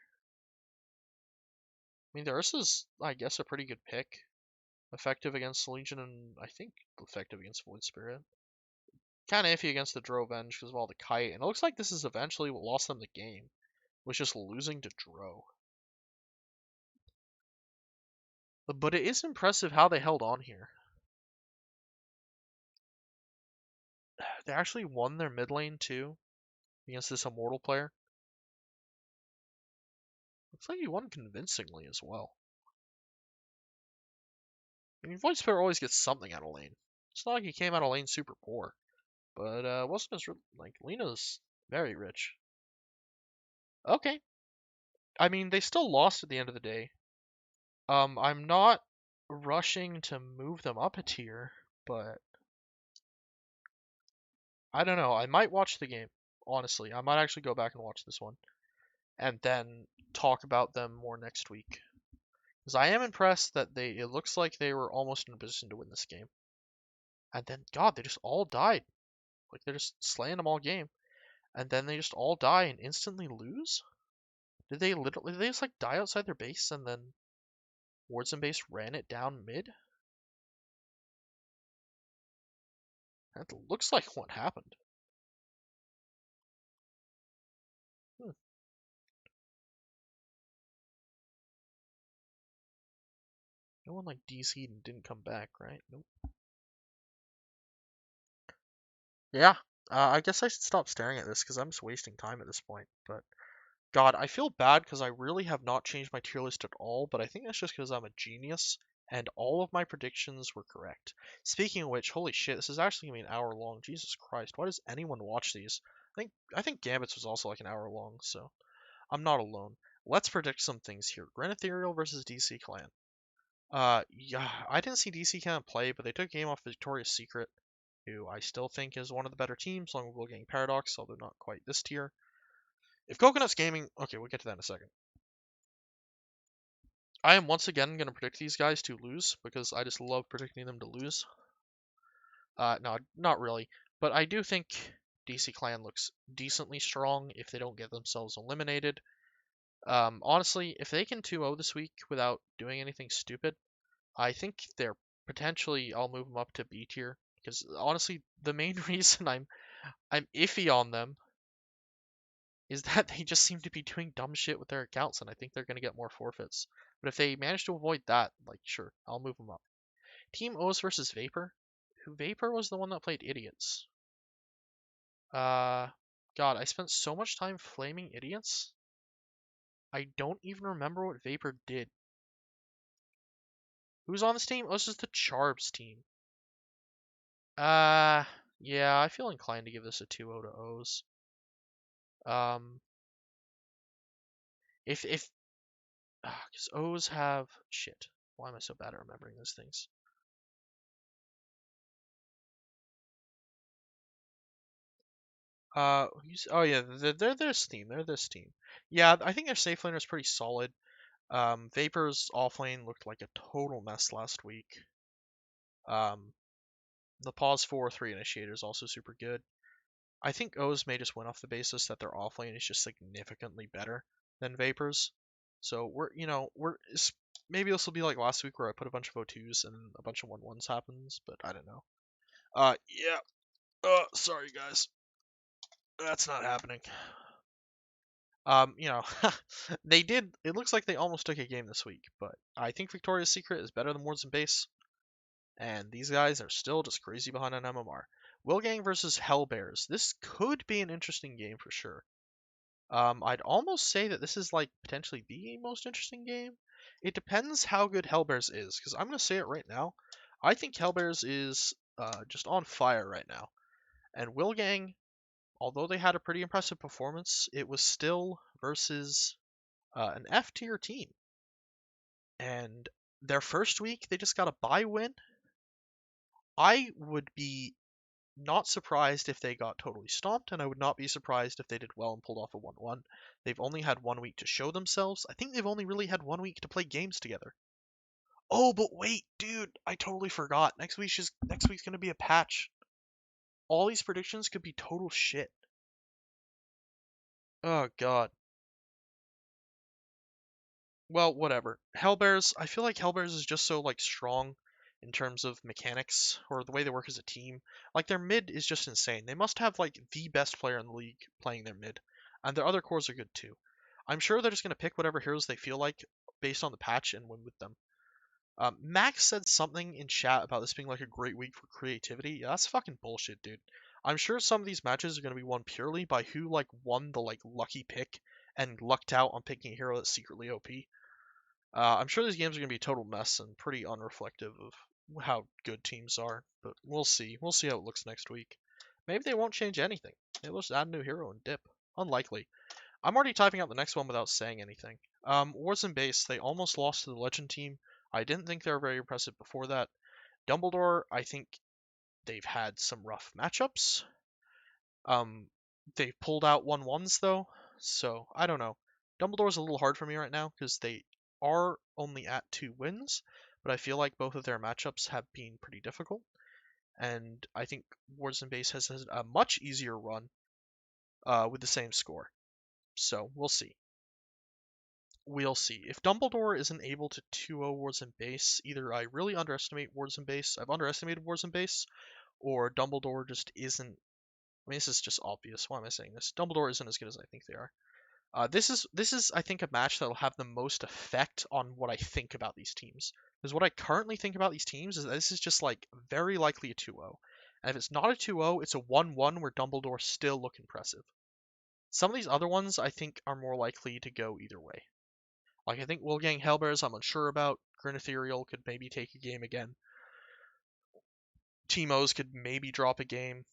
I mean, the Ursa's, I guess, a pretty good pick. Effective against Legion and I think effective against Void Spirit. Kind of iffy against the Drovenge because of all the kite. And it looks like this is eventually what lost them the game. Was just losing to Dro. But it is impressive how they held on here. They actually won their mid lane too against this Immortal player. Looks like he won convincingly as well. I mean, Void Spirit always gets something out of lane. It's not like he came out of lane super poor. But wasn't as like Lena's very rich. Okay. I mean, they still lost at the end of the day. I'm not rushing to move them up a tier, but I don't know. I might watch the game. Honestly, I might actually go back and watch this one, and then talk about them more next week. Because I am impressed that it looks like they were almost in a position to win this game. And then, God, they just all died. Like, they're just slaying them all game. And then they just all die and instantly lose? Did they just, like, die outside their base and then Wards and base ran it down mid? That looks like what happened. Hmm. No one, like, DC'd and didn't come back, right? Nope. Yeah, I guess I should stop staring at this because I'm just wasting time at this point. But God, I feel bad because I really have not changed my tier list at all, but I think that's just because I'm a genius and all of my predictions were correct. Speaking of which, holy shit, this is actually gonna be an hour long. Jesus Christ, why does anyone watch these? I think Gambits was also like an hour long, so I'm not alone. Let's predict some things here. Grand Ethereal versus DC Clan. Yeah, I didn't see DC Clan play, but they took a game off Victoria's Secret, who I still think is one of the better teams, along with Will Gang Paradox, although not quite this tier. If Coconuts Gaming, okay, we'll get to that in a second. I am once again going to predict these guys to lose because I just love predicting them to lose. No, not really, but I do think DC Clan looks decently strong if they don't get themselves eliminated. Honestly, if they can 2-0 this week without doing anything stupid, I think they're potentially I'll move them up to B tier because honestly, the main reason I'm iffy on them is that they just seem to be doing dumb shit with their accounts, and I think they're going to get more forfeits. But if they manage to avoid that, like, sure, I'll move them up. Team O's versus Vapor. Vapor was the one that played Idiots. God, I spent so much time flaming Idiots. I don't even remember what Vapor did. Who's on this team? Oh, this is the Charbs team. Yeah, I feel inclined to give this a 2-0 to O's. If because O's have shit. Why am I so bad at remembering those things? Oh yeah, they're this team. They're this team. Yeah, I think their safe laner is pretty solid. Vapor's offlane looked like a total mess last week. Um, the pause 4-3 initiator is also super good. I think O's may just win off the basis that their offlane is just significantly better than Vapor's. So maybe this will be like last week where I put a bunch of O2s and a bunch of 1-1s happens, but I don't know. Yeah. Sorry guys. That's not happening. You know, they did. It looks like they almost took a game this week, but I think Victoria's Secret is better than Wards and Base, and these guys are still just crazy behind on MMR. Willgang versus Hellbears. This could be an interesting game for sure. I'd almost say that this is like potentially the most interesting game. It depends how good Hellbears is, because I'm gonna say it right now. I think Hellbears is just on fire right now, and Willgang, although they had a pretty impressive performance, it was still versus an F tier team. And their first week, they just got a bye win. I would be not surprised if they got totally stomped, and I would not be surprised if they did well and pulled off a 1-1. They've only had 1 week to show themselves. I think they've only really had 1 week to play games together. Oh, but wait, dude, I totally forgot. Next week's gonna be a patch. All these predictions could be total shit. Oh god. Well, whatever. Hellbears, I feel like Hellbears is just so like strong in terms of mechanics or the way they work as a team. Like their mid is just insane. They must have like the best player in the league playing their mid. And their other cores are good too. I'm sure they're just gonna pick whatever heroes they feel like based on the patch and win with them. Max said something in chat about this being like a great week for creativity. Yeah, that's fucking bullshit, dude. I'm sure some of these matches are gonna be won purely by who like won the like lucky pick and lucked out on picking a hero that's secretly OP. I'm sure these games are gonna be a total mess and pretty unreflective of how good teams are, but we'll see. We'll see how it looks next week. Maybe they won't change anything. Maybe they'll just add a new hero and dip. Unlikely. I'm already typing out the next one without saying anything. Wars and Base, they almost lost to the Legend team. I didn't think they were very impressive before that. Dumbledore, I think they've had some rough matchups. Um, they've pulled out 1-1s though, so I don't know. Dumbledore's a little hard for me right now because they are only at 2 wins, but I feel like both of their matchups have been pretty difficult, and I think Wars and Base has a much easier run with the same score. So we'll see. We'll see. If Dumbledore isn't able to 2-0 Wars and Base, either I really underestimate Wars and Base, I've underestimated Wars and Base, or Dumbledore just isn't. I mean, this is just obvious. Why am I saying this? Dumbledore isn't as good as I think they are. This is I think a match that'll have the most effect on what I think about these teams. Because what I currently think about these teams is that this is just like very likely a 2-0. And if it's not a 2-0, it's a 1-1 where Dumbledore still look impressive. Some of these other ones I think are more likely to go either way. Like I think Wolfgang Hellbears I'm unsure about. Grin Ethereal could maybe take a game again. Teemos could maybe drop a game.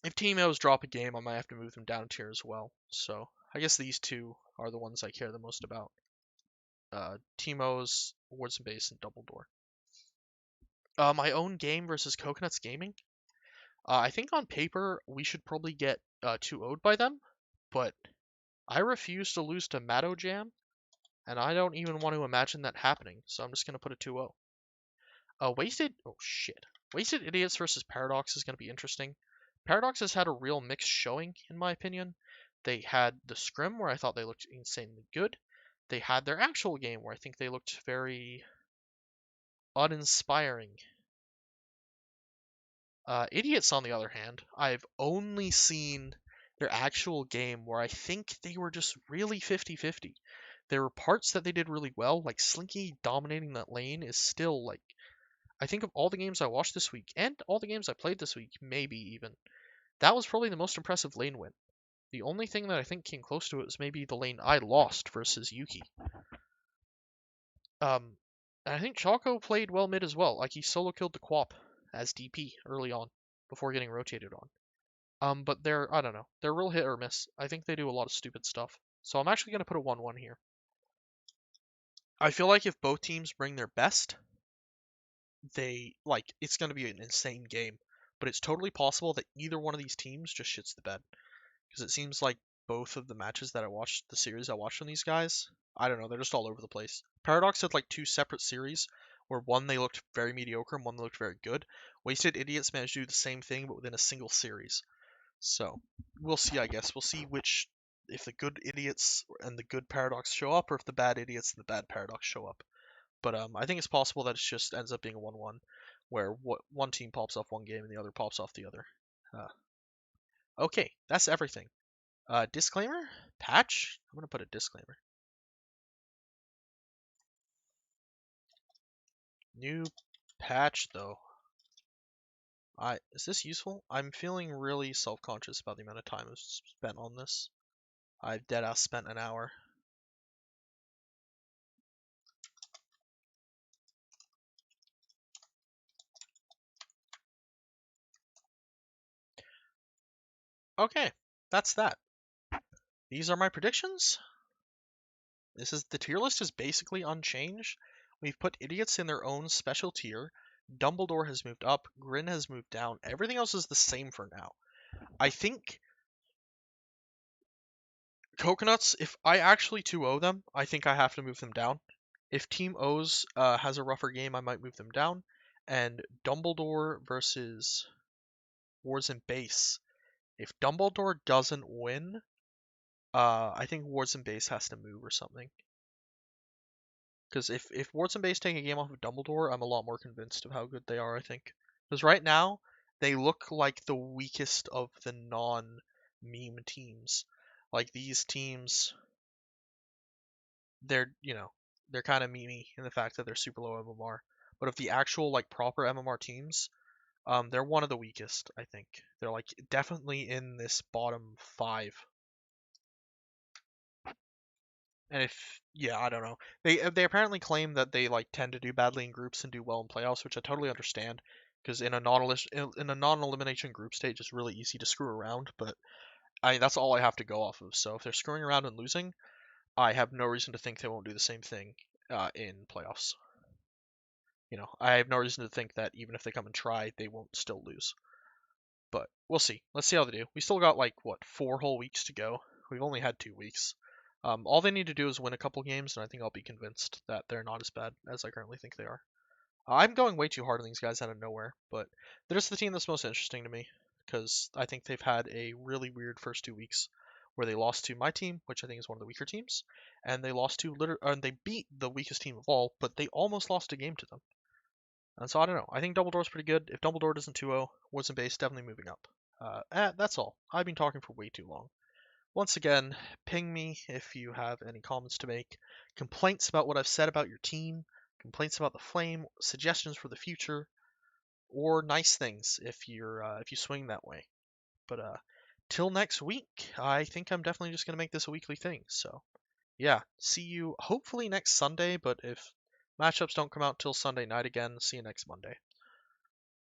If Teemos drop a game, I might have to move them down a tier as well. So I guess these two are the ones I care the most about. Teemos, Wards and Base, and Dumbledore. My own game versus Coconuts Gaming. I think on paper we should probably get 2-0'd by them, but I refuse to lose to Matto Jam, and I don't even want to imagine that happening, so I'm just going to put a 2-0. Wasted. Oh shit. Wasted Idiots versus Paradox is going to be interesting. Paradox has had a real mixed showing, in my opinion. They had the scrim where I thought they looked insanely good. They had their actual game where I think they looked very uninspiring. Idiots, on the other hand, I've only seen their actual game where I think they were just really 50-50. There were parts that they did really well, like Slinky dominating that lane is still like I think of all the games I watched this week and all the games I played this week, maybe even, that was probably the most impressive lane win. The only thing that I think came close to it was maybe the lane I lost versus Yuki. And I think Chalco played well mid as well. Like he solo killed the Quap as DP early on before getting rotated on. But they're I don't know, they're real hit or miss. I think they do a lot of stupid stuff. So I'm actually gonna put a 1-1 here. I feel like if both teams bring their best, they like it's going to be an insane game, but it's totally possible that either one of these teams just shits the bed because it seems like both of the matches that I watched, the series I watched on these guys, I don't know, they're just all over the place. Paradox had like two separate series where one they looked very mediocre and one they looked very good. Wasted Idiots managed to do the same thing but within a single series. So we'll see, I guess. We'll see which if the good idiots and the good Paradox show up or if the bad idiots and the bad Paradox show up. But I think it's possible that it just ends up being a 1-1, where one team pops off one game and the other pops off the other. Uh, okay, that's everything. Disclaimer? Patch? I'm going to put a disclaimer. New patch, though. Is this useful? I'm feeling really self-conscious about the amount of time I've spent on this. I've deadass spent an hour. Okay, that's that. These are my predictions. The tier list is basically unchanged. We've put idiots in their own special tier. Dumbledore has moved up. Grin has moved down. Everything else is the same for now. I think Coconuts, if I actually 2-0 them, I think I have to move them down. If Team O's has a rougher game, I might move them down. And Dumbledore versus Wards and Base. If Dumbledore doesn't win, I think Wards and Base has to move or something. Because if Wards and Base take a game off of Dumbledore, I'm a lot more convinced of how good they are, I think. Because right now, they look like the weakest of the non-meme teams. Like these teams, they're kind of memey in the fact that they're super low MMR. But of the actual like proper MMR teams, they're one of the weakest, I think. They're like definitely in this bottom 5. And yeah, I don't know. They apparently claim that they like tend to do badly in groups and do well in playoffs, which I totally understand. Because in a non-elimination group stage, it's really easy to screw around. But that's all I have to go off of. So if they're screwing around and losing, I have no reason to think they won't do the same thing in playoffs. I have no reason to think that even if they come and try, they won't still lose. But we'll see. Let's see how they do. We still got like what 4 whole weeks to go. We've only had 2 weeks. All they need to do is win a couple games, and I think I'll be convinced that they're not as bad as I currently think they are. I'm going way too hard on these guys out of nowhere, but they're just the team that's most interesting to me because I think they've had a really weird first 2 weeks where they lost to my team, which I think is one of the weaker teams, and they beat the weakest team of all, but they almost lost a game to them. And so I don't know. I think Dumbledore's pretty good. If Dumbledore doesn't 2-0, Woods and Base definitely moving up. That's all. I've been talking for way too long. Once again, ping me if you have any comments to make, complaints about what I've said about your team, complaints about the flame, suggestions for the future, or nice things if you swing that way. But till next week, I think I'm definitely just gonna make this a weekly thing. So yeah, see you hopefully next Sunday. But if matchups don't come out till Sunday night again, see you next Monday.